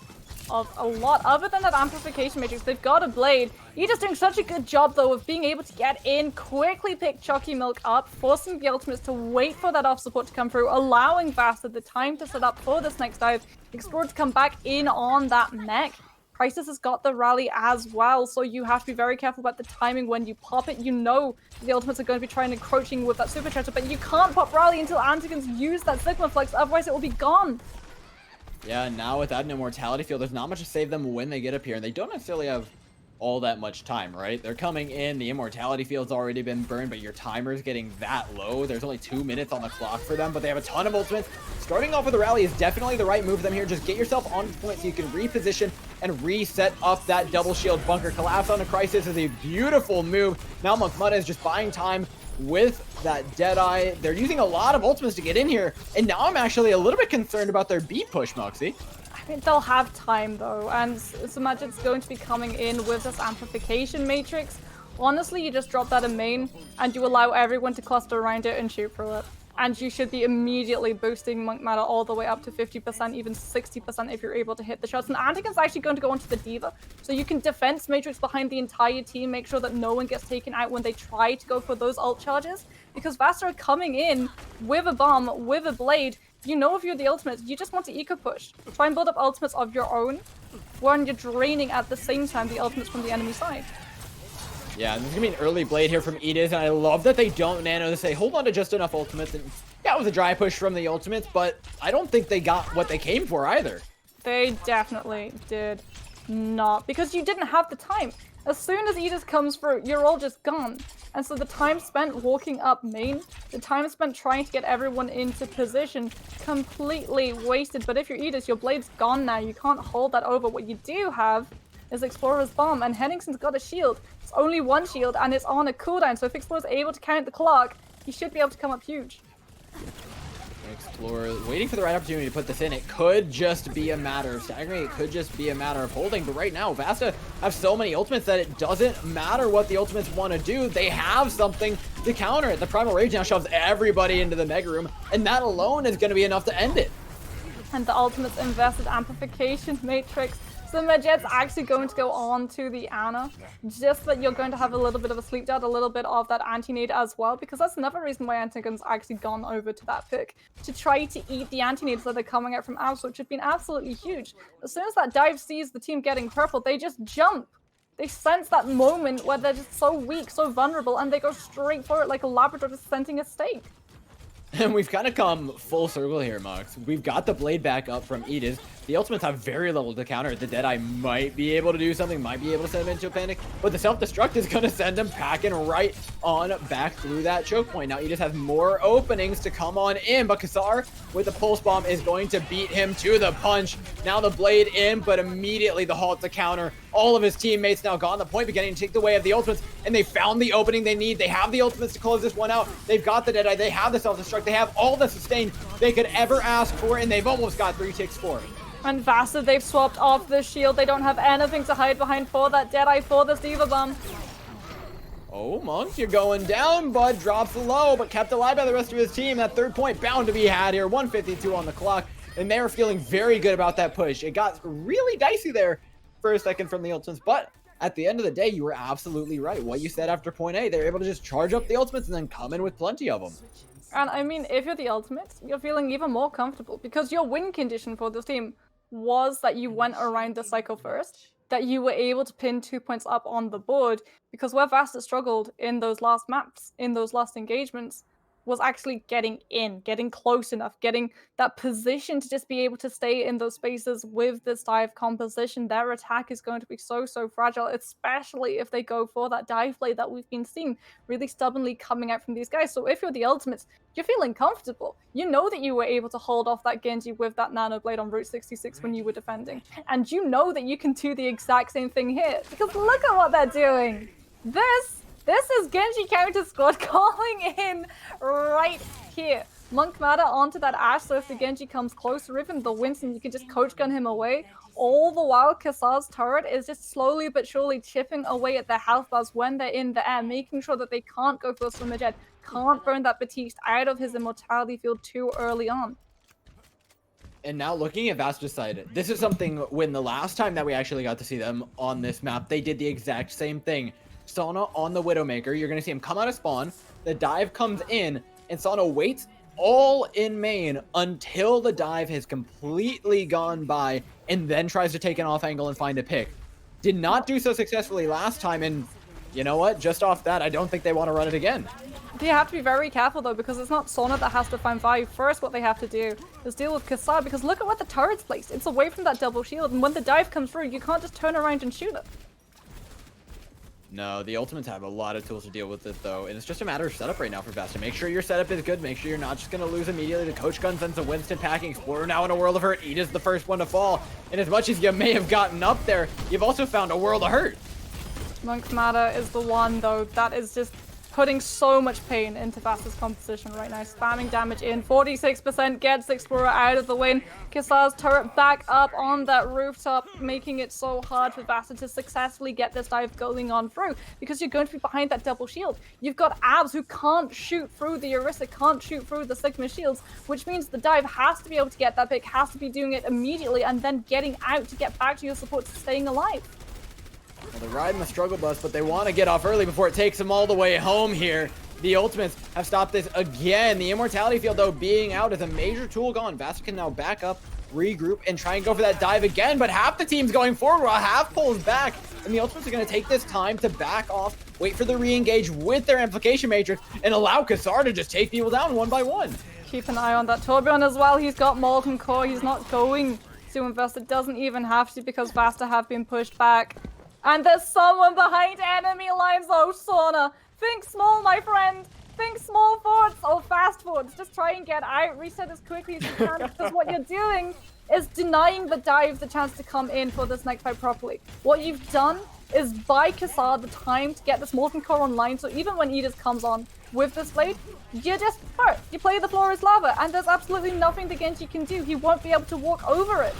Speaker 2: of a lot. Other than that amplification matrix, they've got a blade. Edith's doing such a good job, though, of being able to get in, quickly pick Chucky Milk up, forcing the ultimates to wait for that off support to come through, allowing VASTA the time to set up for this next dive. Explorer to come back in on that mech. Crisis has got the rally as well, so you have to be very careful about the timing when you pop it. You know the ultimates are going to be trying encroaching with that super charger, but you can't pop rally until Antigons use that Sigma Flex, otherwise it will be gone.
Speaker 1: Yeah, now without an immortality field, there's not much to save them when they get up here, and they don't necessarily have all that much time, right? They're coming in, the immortality field's already been burned, but your timer's getting that low. There's only 2 minutes on the clock for them, but they have a ton of ultimates. Starting off with a rally is definitely the right move for them here. Just get yourself on point so you can reposition and reset up that double shield bunker. Collapse on a Crisis is a beautiful move. Now Monk Mutta is just buying time with that Deadeye. They're using a lot of ultimates to get in here, and now I'm actually a little bit concerned about their B push, Moxie.
Speaker 2: I mean, they'll have time, though, and so much it's going to be coming in with this amplification matrix. Honestly, you just drop that in main, and you allow everyone to cluster around it and shoot through it. And you should be immediately boosting Monk Mana all the way up to 50%, even 60% if you're able to hit the shots. And Antigon's actually going to go onto the Diva, so you can defense matrix behind the entire team, make sure that no one gets taken out when they try to go for those ult charges. Because VASTA are coming in with a bomb, with a blade. You know if you're the ultimates, you just want to eco push. Try and build up ultimates of your own, when you're draining at the same time the ultimates from the enemy side.
Speaker 1: Yeah, and there's gonna be an early blade here from Edith, and I love that they don't nano to say, hold on to just enough ultimates. And yeah, it was a dry push from the ultimates, but I don't think they got what they came for either.
Speaker 2: They definitely did not, because you didn't have the time. As soon as Aegis comes through, you're all just gone. And so the time spent walking up main, the time spent trying to get everyone into position, completely wasted. But if you're Aegis, your blade's gone now. You can't hold that over. What you do have is Explorer's Bomb, and Henningsen's got a shield. It's only one shield, and it's on a cooldown. So if Explorer's able to count the clock, he should be able to come up huge.
Speaker 1: Explorer waiting for the right opportunity to put this in. It could just be a matter of staggering. It could just be a matter of holding. But right now, VASTA have so many ultimates that it doesn't matter what the ultimates want to do. They have something to counter it. The Primal Rage now shoves everybody into the Mega Room, and that alone is going to be enough to end it.
Speaker 2: And the ultimates invested amplification matrix. So Majet's actually going to go on to the Ana, just that you're going to have a little bit of a sleep dart, a little bit of that anti-nade as well, because that's another reason why Antigon's actually gone over to that pick, to try to eat the anti-nades that are coming out from Abs, which have been absolutely huge. As soon as that dive sees the team getting purple, they just jump. They sense that moment where they're just so weak, so vulnerable, and they go straight for it like a Labrador just scenting a steak.
Speaker 1: And we've kind of come full circle here, Mox. We've got the blade back up from Aegis. The ultimates have very little to counter. The Deadeye might be able to do something, might be able to send him into a panic, but the self-destruct is going to send him packing right on back through that choke point. Now Aegis has more openings to come on in, but Kassar with the pulse bomb is going to beat him to the punch. Now the blade in, but immediately the halt to counter. All of his teammates now gone. The point beginning to take the way of the ultimates, and they found the opening they need. They have the ultimates to close this one out. They've got the Deadeye. They have the self-destruct. They have all the sustain they could ever ask for, and they've almost got 3 ticks for it.
Speaker 2: And VASTA, they've swapped off the shield. They don't have anything to hide behind for that Deadeye, for this Diva Bomb.
Speaker 1: Oh, Monk, you're going down. Bud drops low, but kept alive by the rest of his team. That third point bound to be had here. 1:52 on the clock, and they're feeling very good about that push. It got really dicey there for a second from the ultimates, but at the end of the day, you were absolutely right. What you said after point A, they're able to just charge up the ultimates and then come in with plenty of them.
Speaker 2: And I mean, if you're the ultimates, you're feeling even more comfortable because your win condition for this team was that you went around the cycle first, that you were able to pin 2 points up on the board, because where VASTA struggled in those last maps, in those last engagements, was actually getting in, getting close enough, getting that position to just be able to stay in those spaces with this dive composition. Their attack is going to be so fragile, especially if they go for that dive play that we've been seeing really stubbornly coming out from these guys. So if you're the ultimates, you're feeling comfortable. You know that you were able to hold off that Genji with that nano blade on Route 66 when you were defending. And you know that you can do the exact same thing here, because look at what they're doing. This is Genji counter squad calling in right here. Monk Mada onto that Ashe, so if the Genji comes closer, even the Winston, you can just coach gun him away. All the while, Kassar's turret is just slowly but surely chipping away at their health bars when they're in the air, making sure that they can't go for a swimmer jet, can't burn that Batiste out of his immortality field too early on.
Speaker 1: And now looking at VASTA's side, this is something when the last time that we actually got to see them on this map, they did the exact same thing. Sauna on the Widowmaker, you're going to see him come out of spawn, the dive comes in, and Sauna waits all in main until the dive has completely gone by, and then tries to take an off angle and find a pick. Did not do so successfully last time, and you know what? Just off that, I don't think they want to run it again.
Speaker 2: You have to be very careful though, because it's not Sauna that has to find value. First, what they have to do is deal with Kassar, because look at what the turret's placed. It's away from that double shield, and when the dive comes through, you can't just turn around and shoot it.
Speaker 1: No, the ultimates have a lot of tools to deal with it though, and it's just a matter of setup right now for VASTA. Make sure your setup is good, make sure you're not just going to lose immediately. The coach gun sends a Winston packing. Explorer now in a world of hurt. Eat is the first one to fall, and as much as you may have gotten up there, you've also found a world of hurt.
Speaker 2: Monk Mada is the one though that is just putting so much pain into VASTA's composition right now. Spamming damage in. 46% gets the Explorer out of the win. Kassar's turret back up on that rooftop, making it so hard for VASTA to successfully get this dive going on through, because you're going to be behind that double shield. You've got Abs who can't shoot through the Orisa, can't shoot through the Sigma shields, which means the dive has to be able to get that pick, has to be doing it immediately, and then getting out to get back to your support, staying alive.
Speaker 1: Well, they're riding the struggle bus, but they want to get off early before it takes them all the way home here. The ultimates have stopped this again. The immortality field, though, being out is a major tool gone. VASTA can now back up, regroup, and try and go for that dive again, but half the team's going forward while half pulls back, and the ultimates are going to take this time to back off, wait for the re-engage with their amplification matrix, and allow Kassar to just take people down one by one.
Speaker 2: Keep an eye on that Torbjorn as well. He's got Molten Core. He's not going to invest. It doesn't even have to, because VASTA have been pushed back. And there's someone behind enemy lines. Oh, Sauna. Think small, my friend. Think small forwards or fast forwards. Just try and get out. Reset as quickly as you can. Because what you're doing is denying the dive the chance to come in for this next fight properly. What you've done is buy Kassar the time to get this Molten Core online. So even when Edis comes on with this blade, you just hurt. You play the floor as lava. And there's absolutely nothing the Genji can do. He won't be able to walk over it.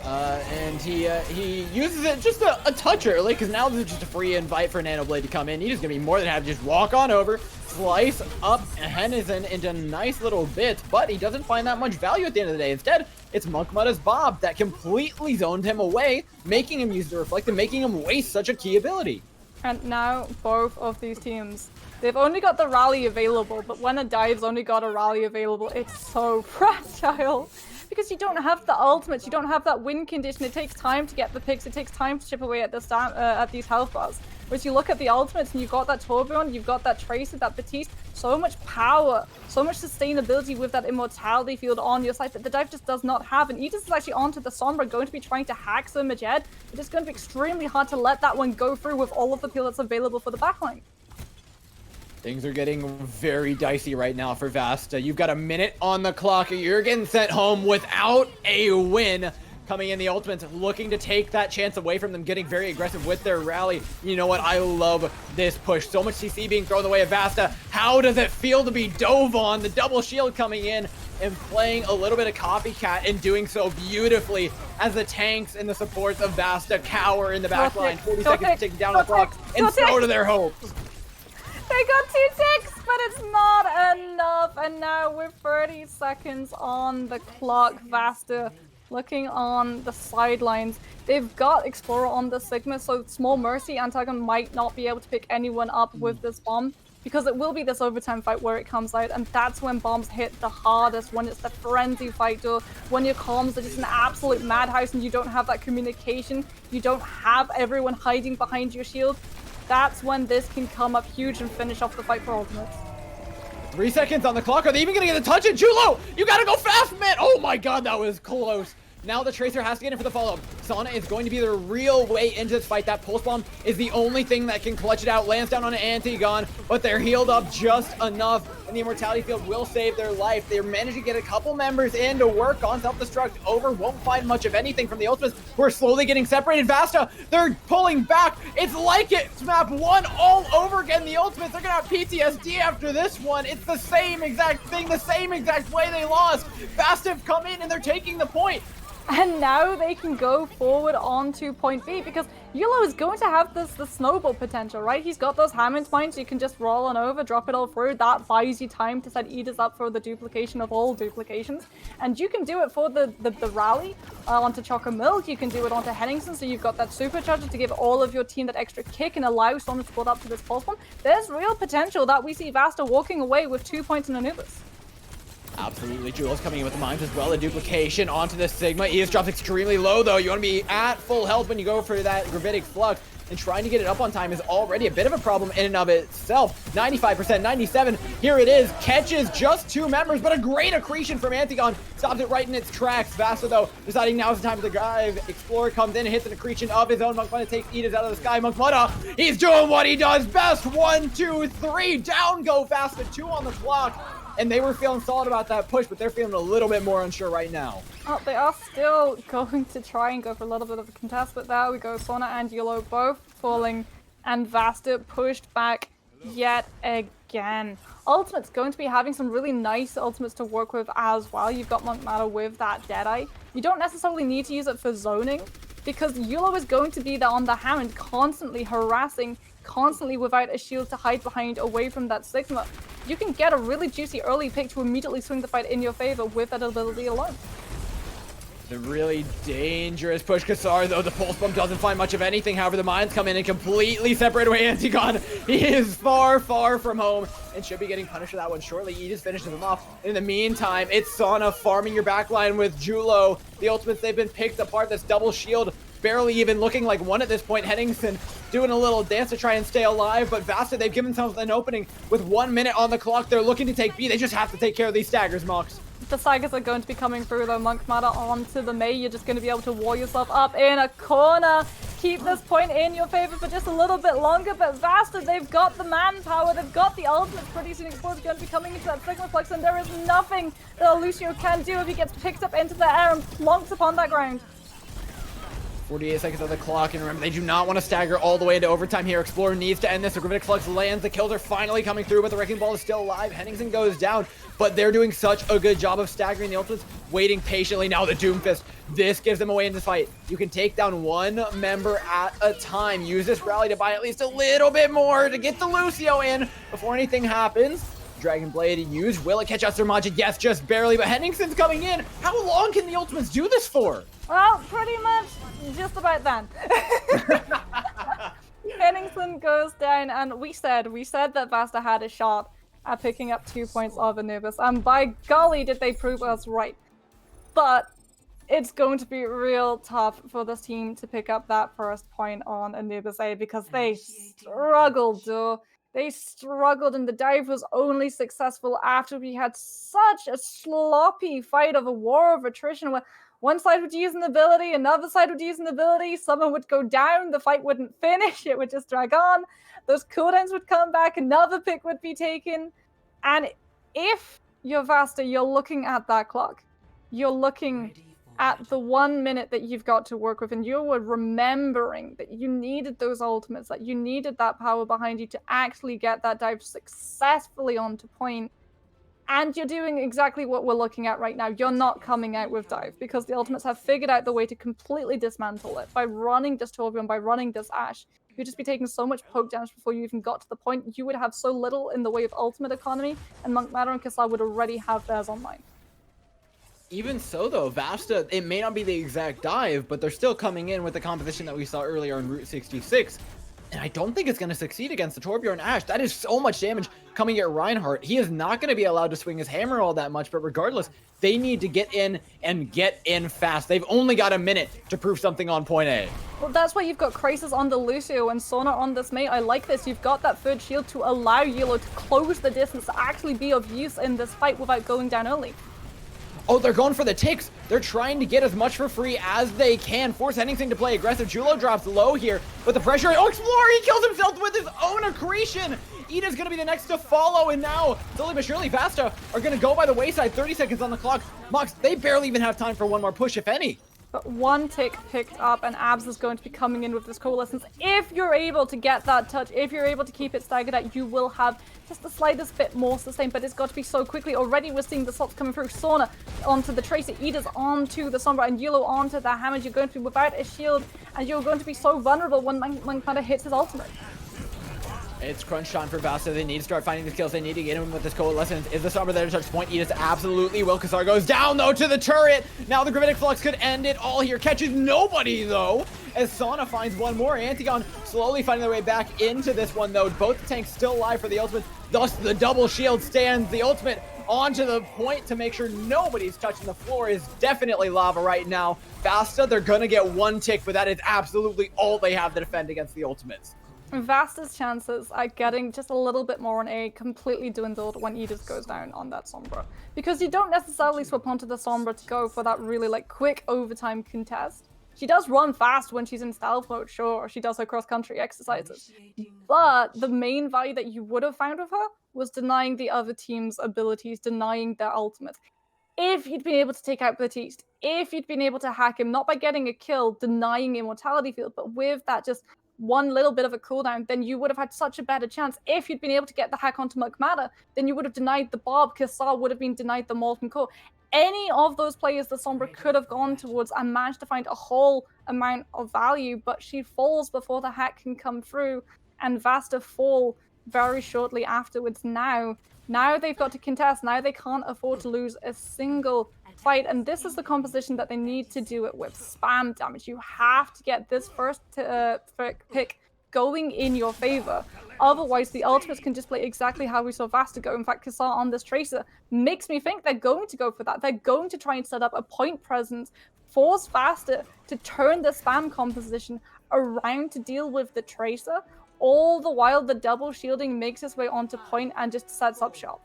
Speaker 1: And he uses it just a touch early, because now this is just a free invite for Nanoblade to come in. He's just gonna be more than happy to just walk on over, slice up Hennizen into nice little bits, but he doesn't find that much value at the end of the day. Instead, it's Monkmudda's Bob that completely zoned him away, making him use the Reflect and making him waste such a key ability.
Speaker 2: And now both of these teams, they've only got the rally available, but when a dive's only got a rally available, it's so fragile. Because you don't have the ultimates, you don't have that win condition. It takes time to get the picks, it takes time to chip away at these health bars. Whereas you look at the ultimates and you've got that Tourbillon, you've got that Tracer, that Batiste, so much power, so much sustainability with that immortality field on your side that the dive just does not have. And Aegis is actually onto the Sombra, going to be trying to hack some Majed. It's going to be extremely hard to let that one go through with all of the peel that's available for the backline.
Speaker 1: Things are getting very dicey right now for Vasta. You've got a minute on the clock. You're getting sent home without a win. Coming in, the Ultimates looking to take that chance away from them, getting very aggressive with their rally. You know what? I love this push. So much CC being thrown the way of Vasta. How does it feel to be dove on? The double shield coming in and playing a little bit of copycat and doing so beautifully as the tanks and the supports of Vasta cower in the back line. 40 seconds to take down the clock and so to their hopes.
Speaker 2: They got 2 ticks, but it's not enough. And now with 30 seconds on the clock, Vasta looking on the sidelines. They've got Explorer on the Sigma, so Small Mercy Antagon might not be able to pick anyone up with this bomb, because it will be this overtime fight where it comes out, and that's when bombs hit the hardest, when it's the frenzy fight, or when your comms are just an absolute madhouse and you don't have that communication, you don't have everyone hiding behind your shield. That's when this can come up huge and finish off the fight for ultimates.
Speaker 1: 3 seconds on the clock. Are they even gonna get a touch it? Julo, you gotta go fast, man. Oh my god, that was close. Now the Tracer has to get in for the follow-up. Sauna is going to be the real way into this fight. That pulse bomb is the only thing that can clutch it out. Lands down on an Antigon, but they're healed up just enough, and the Immortality Field will save their life. They're managing to get a couple members in to work on self-destruct. Over won't find much of anything from the Ultimates. We're slowly getting separated. Vasta, they're pulling back. It's like it's map 1 all over again. The Ultimates, they're gonna have PTSD after this one. It's the same exact thing, the same exact way they lost. Vasta have come in and they're taking the point.
Speaker 2: And now they can go forward onto point B, because Yulo is going to have the snowball potential, right? He's got those Hammond mines, you can just roll on over, drop it all through. That buys you time to set Edis up for the duplication of all duplications. And you can do it for the rally onto Chocomilk, you can do it onto Henningsen, so you've got that supercharger to give all of your team that extra kick and allow someone to pull up to this pulse bomb. There's real potential that we see Vasta walking away with 2 points in Anubis.
Speaker 1: Absolutely, Jules coming in with the mines as well. A duplication onto the Sigma. ES drops extremely low though. You want to be at full health when you go for that Gravitic Flux. And trying to get it up on time is already a bit of a problem in and of itself. 95%, 97. Here it is. Catches just 2 members, but a great accretion from Antigon. Stops it right in its tracks. Vasta, though, deciding now is the time to drive. Explorer comes in and hits an accretion of his own. Monkmudda takes Edis out of the sky. Monkmudda, he's doing what he does best. 1, 2, 3. Down go Vasta. 2 on the clock. And they were feeling solid about that push, but they're feeling a little bit more unsure right now.
Speaker 2: Oh, they are still going to try and go for a little bit of a contest, but there we go. Sona and Yulo both falling, and Vasta pushed back yet again. Ultimate's going to be having some really nice ultimates to work with as well. You've got Monkmudda with that Deadeye. You don't necessarily need to use it for zoning, because Yulo is going to be there on the Hammond, constantly harassing, constantly without a shield to hide behind away from that Sigma. You can get a really juicy early pick to immediately swing the fight in your favor with that ability alone.
Speaker 1: The really dangerous push. Kassar, though, the pulse bomb doesn't find much of anything. However, the mines come in and completely separate away Antigon. He is far, far from home and should be getting punished for that one shortly. He just finishes him off. In the meantime, it's Sauna farming your backline with Julo. The Ultimates, they've been picked apart. This double shield barely even looking like one at this point. Henningsen doing a little dance to try and stay alive, but Vasta, they've given themselves an opening with 1 minute on the clock. They're looking to take B. They just have to take care of these staggers, Mox.
Speaker 2: The Sagas are going to be coming through though. Monk Matter onto the Mei. You're just going to be able to wall yourself up in a corner. Keep this point in your favor for just a little bit longer, but VASTA, they've got the manpower, they've got the ultimate. Pretty soon Explorer's going to be coming into that Sigma Flux, and there is nothing that Lucio can do if he gets picked up into the air and plonks upon that ground.
Speaker 1: 48 seconds on the clock, and remember, they do not want to stagger all the way into overtime here. Explorer needs to end this. The Gravitic Flux lands. The kills are finally coming through, but the Wrecking Ball is still alive. Henningsen goes down, but they're doing such a good job of staggering the ultimates, waiting patiently. Now the Doomfist. This gives them away in this fight. You can take down one member at a time. Use this rally to buy at least a little bit more to get the Lucio in before anything happens. Dragon Blade used. Will it catch out Majid? Yes, just barely, but Henningsen's coming in. How long can the ultimates do this for?
Speaker 2: Well, pretty much just about then. Henningsen goes down, and we said that VASTA had a shot at picking up 2 points of Anubis, and by golly did they prove us right. But it's going to be real tough for this team to pick up that first point on Anubis A because they struggled, though. They struggled, and the dive was only successful after we had such a sloppy fight of a war of attrition where one side would use an ability, another side would use an ability, someone would go down, the fight wouldn't finish, it would just drag on, those cooldowns would come back, another pick would be taken. And if you're VASTA, you're looking at that clock. You're looking at the 1 minute that you've got to work with, and you were remembering that you needed those ultimates, that you needed that power behind you to actually get that dive successfully onto point. And you're doing exactly what we're looking at right now. You're not coming out with dive because the ultimates have figured out the way to completely dismantle it by running this Torbjorn, by running this Ashe. You'd just be taking so much poke damage before you even got to the point. You would have so little in the way of ultimate economy, and Monk Matter and Kassar would already have theirs online.
Speaker 1: Even so, though, VASTA, it may not be the exact dive, but they're still coming in with the composition that we saw earlier on Route 66. And I don't think it's going to succeed against the Torbjorn Ashe. That is so much damage coming at Reinhardt. He is not going to be allowed to swing his hammer all that much, but regardless, they need to get in and get in fast. They've only got a minute to prove something on point A.
Speaker 2: Well, that's why you've got Crisis on the Lucio and Sona on this mate. I like this. You've got that third shield to allow Yellow to close the distance, to actually be of use in this fight without going down early.
Speaker 1: Oh, they're going for the ticks. They're trying to get as much for free as they can. Force Henningsen to play aggressive. Julo drops low here, but the pressure. Oh, Explorer, he kills himself with his own accretion. Ida's going to be the next to follow, and now, slowly but surely, VASTA are going to go by the wayside. 30 seconds on the clock. Mox, they barely even have time for one more push, if any.
Speaker 2: But one tick picked up, and Abs is going to be coming in with this Coalescence. If you're able to get that touch, if you're able to keep it staggered out, you will have just the slightest bit more sustain, but it's got to be so quickly. Already we're seeing the slots coming through. Sona onto the Tracer, Ida's onto the Sombra, and Yulo onto the Hammer. You're going to be without a shield, and you're going to be so vulnerable when Monk Matter hits his ultimate.
Speaker 1: It's crunch time for VASTA. They need to start finding the kills. They need to get him with this Coalescence. Is the Sombra there to touch point? Edis absolutely will. Kassar goes down, though, to the turret. Now the Gravitic Flux could end it all here. Catches nobody, though, as Sana finds one more. Antigon slowly finding their way back into this one, though. Both the tanks still alive for the ultimate. Thus, the double shield stands. The ultimate onto the point to make sure nobody's touching the floor is definitely lava right now. VASTA, they're going to get one tick, but that is absolutely all they have to defend against the ultimates.
Speaker 2: VASTA's chances at getting just a little bit more on A completely dwindled when Edis goes down on that Sombra. Because you don't necessarily swap onto the Sombra to go for that really quick overtime contest. She does run fast when she's in stealth mode, sure. She does her cross-country exercises. But the main value that you would have found with her was denying the other team's abilities, denying their ultimates. If you'd been able to take out Baptiste, if you'd been able to hack him, not by getting a kill, denying immortality field, but with that just one little bit of a cooldown, then you would have had such a better chance. If you'd been able to get the hack onto Monk Matter, then you would have denied the Barb. Kassar would have been denied the Molten Core. Any of those players the Sombra could have gone towards and managed to find a whole amount of value, but she falls before the hack can come through, and VASTA fall very shortly afterwards. Now they've got to contest. Now they can't afford to lose a single fight, and this is the composition that they need to do it with. Spam damage. You have to get this first pick going in your favor. Otherwise, the ultimates can just play exactly how we saw VASTA go. In fact, Kassar on this Tracer makes me think they're going to go for that. They're going to try and set up a point presence, force VASTA to turn the spam composition around to deal with the Tracer. All the while, the double shielding makes its way onto point and just sets up shop.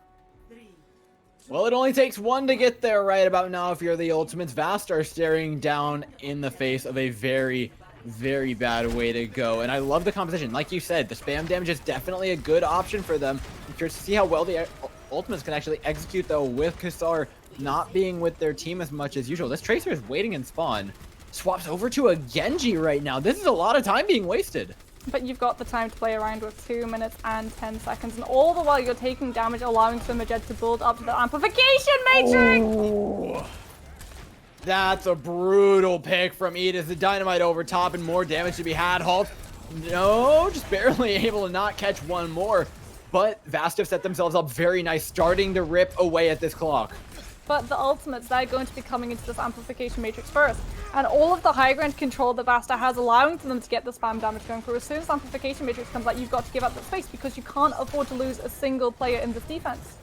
Speaker 1: Well, it only takes one to get there right about now if you're the Ultimates. VASTA are staring down in the face of a very, very bad way to go. And I love the composition. Like you said, the spam damage is definitely a good option for them. I'm curious to see how well the Ultimates can actually execute, though, with Kassar not being with their team as much as usual. This Tracer is waiting in spawn. Swaps over to a Genji right now. This is a lot of time being wasted.
Speaker 2: But you've got the time to play around with 2 minutes and 10 seconds, and all the while you're taking damage, allowing Swimajet to build up to the amplification matrix!
Speaker 1: Oh, that's a brutal pick from Edis. The dynamite over top and more damage to be had. Halt. No, just barely able to not catch one more. But VASTA set themselves up very nice, starting to rip away at this clock.
Speaker 2: But the Ultimates, they're going to be coming into this amplification matrix first. And all of the high ground control that VASTA has, allowing for them to get the spam damage going through. As soon as amplification matrix comes out, you've got to give up that space because you can't afford to lose a single player in this defense.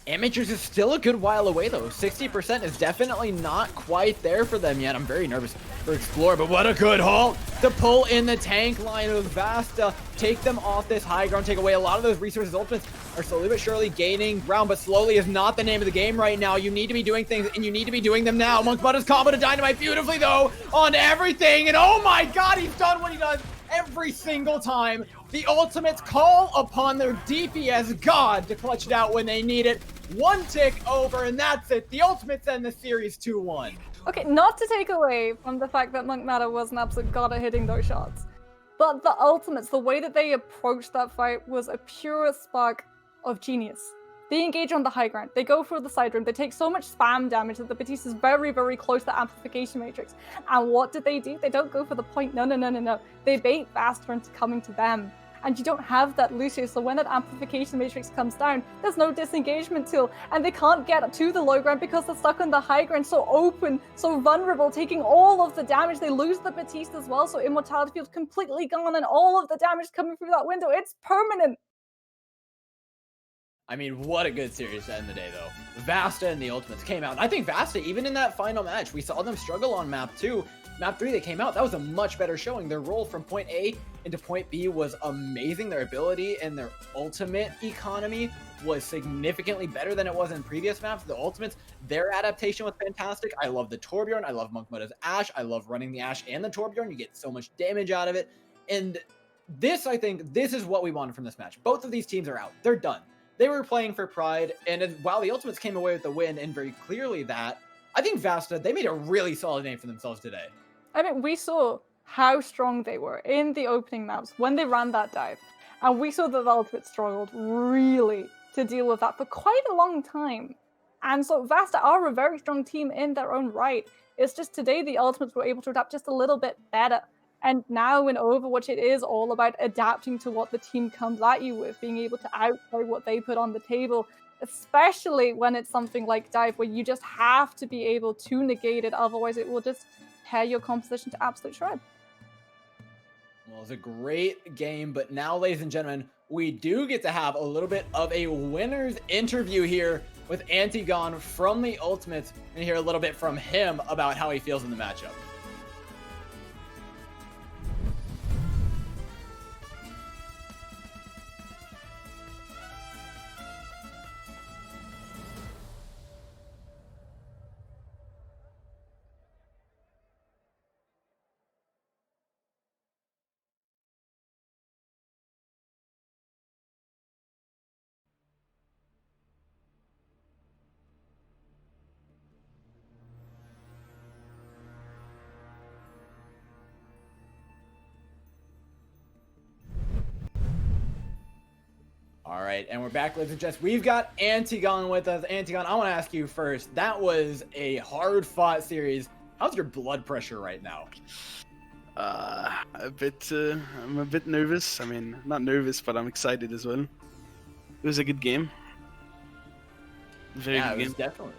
Speaker 1: Amateurs is still a good while away, though. 60% is definitely not quite there for them yet. I'm very nervous for Explore, but what a good halt to pull in the tank line of VASTA, take them off this high ground, take away a lot of those resources. Ultimates are slowly but surely gaining ground, but slowly is not the name of the game right now. You need to be doing things, and you need to be doing them now. Monk Butta's combo to Dynamite beautifully, though, on everything, and oh my god, he's done what he does every single time. The Ultimates call upon their DPS god to clutch it out when they need it. One tick over, and that's it. The Ultimates end the series 2-1.
Speaker 2: Okay, not to take away from the fact that Monk Matter was an absolute god at hitting those shots, but the Ultimates, the way that they approached that fight was a pure spark of genius. They engage on the high ground, they go for the side room, they take so much spam damage that the Batiste is very, very close to the amplification matrix. And what did they do? They don't go for the point, no. They bait VASTA into coming to them. And you don't have that Lucio, so when that amplification matrix comes down, there's no disengagement tool, and they can't get to the low ground because they're stuck on the high ground, so open, so vulnerable, taking all of the damage. They lose the Batiste as well, so Immortality Field's completely gone, and all of the damage coming through that window, it's permanent.
Speaker 1: I mean, what a good series to end the day, though. VASTA and the Ultimates came out. I think VASTA, even in that final match, we saw them struggle on map 2. Map 3, they came out. That was a much better showing. Their roll from point A into point B was amazing. Their ability and their ultimate economy was significantly better than it was in previous maps. The Ultimates, their adaptation was fantastic. I love the Torbjorn. I love Monk Butta's Ashe. I love running the Ashe and the Torbjorn. You get so much damage out of it. And this, I think, this is what we wanted from this match. Both of these teams are out. They're done. They were playing for pride, and while the Ultimates came away with the win, and very clearly that, I think VASTA, they made a really solid name for themselves today.
Speaker 2: I mean, we saw how strong they were in the opening maps when they ran that dive, and we saw that the Ultimates struggled really to deal with that for quite a long time. And so VASTA are a very strong team in their own right. It's just today the Ultimates were able to adapt just a little bit better. And now in Overwatch, it is all about adapting to what the team comes at you with, being able to outplay what they put on the table, especially when it's something like dive, where you just have to be able to negate it, otherwise it will just tear your composition to absolute shred.
Speaker 1: Well, it's a great game, but now, ladies and gentlemen, we do get to have a little bit of a winner's interview here with Antigon from the Ultimates, and hear a little bit from him about how he feels in the matchup. All right, and we're back, ladies and gents. We've got Antigon with us. Antigon, I want to ask you first. That was a hard-fought series. How's your blood pressure right now?
Speaker 3: I'm a bit nervous. I mean, not nervous, but I'm excited as well. It was a good game. Very good game.
Speaker 1: Definitely.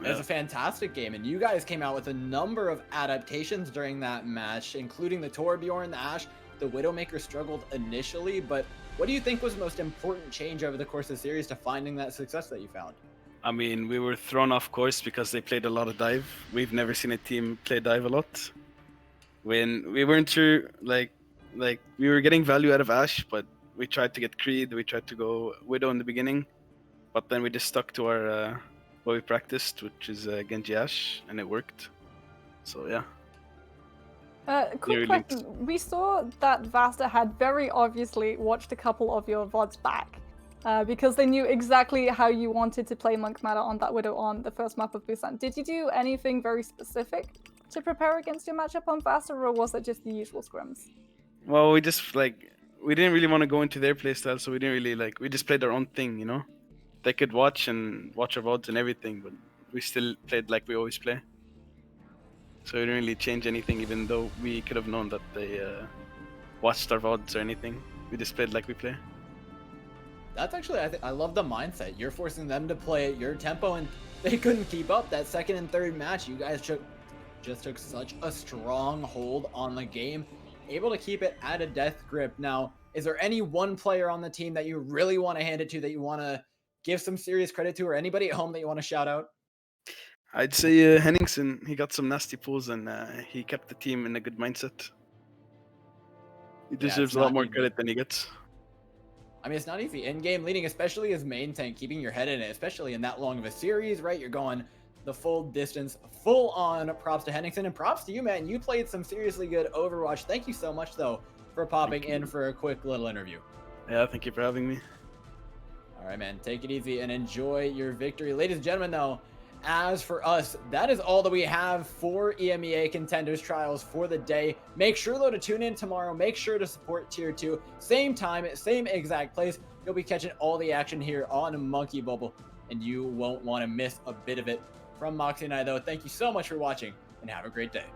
Speaker 1: It was a fantastic game, and you guys came out with a number of adaptations during that match, including the Torbjorn, the Ashe. The Widowmaker struggled initially, but what do you think was the most important change over the course of the series to finding that success that you found?
Speaker 3: I mean, we were thrown off course because they played a lot of dive. We've never seen a team play dive a lot. When we weren't sure, like we were getting value out of Ashe, but we tried to get Creed, we tried to go Widow in the beginning, but then we just stuck to our what we practiced, which is Genji Ash, and it worked. So yeah.
Speaker 2: Quick
Speaker 3: New
Speaker 2: question.
Speaker 3: links.
Speaker 2: We saw that VASTA had very obviously watched a couple of your VODs back because they knew exactly how you wanted to play Monk Meta on that Widow on the first map of Busan. Did you do anything very specific to prepare against your matchup on VASTA, or was it just the usual scrims?
Speaker 3: Well, we just we didn't really want to go into their playstyle, so we didn't really we just played our own thing, you know. They could watch our VODs and everything, but we still played like we always play. So we didn't really change anything, even though we could have known that they watched our VODs or anything. We just played like we play.
Speaker 1: That's actually, I love the mindset. You're forcing them to play at your tempo, and they couldn't keep up. That second and third match, you guys just took such a strong hold on the game, able to keep it at a death grip. Now, is there any one player on the team that you really want to hand it to, that you want to give some serious credit to, or anybody at home that you want to shout out?
Speaker 3: I'd say Henningsen. He got some nasty pulls, and he kept the team in a good mindset. He deserves a lot more credit than he gets.
Speaker 1: I mean, it's not easy. In-game leading, especially as main tank, keeping your head in it, especially in that long of a series, right? You're going the full distance, full on. Props to Henningsen, and props to you, man. You played some seriously good Overwatch. Thank you so much, though, for popping in for a quick little interview.
Speaker 3: Yeah, thank you for having me.
Speaker 1: All right, man. Take it easy and enjoy your victory. Ladies and gentlemen, though, as for us, that is all that we have for EMEA Contenders Trials for the day. Make sure, though, to tune in tomorrow. Make sure to support Tier 2. Same time, same exact place. You'll be catching all the action here on Monkey Bubble, and you won't want to miss a bit of it. From Moxie and I, though, thank you so much for watching, and have a great day.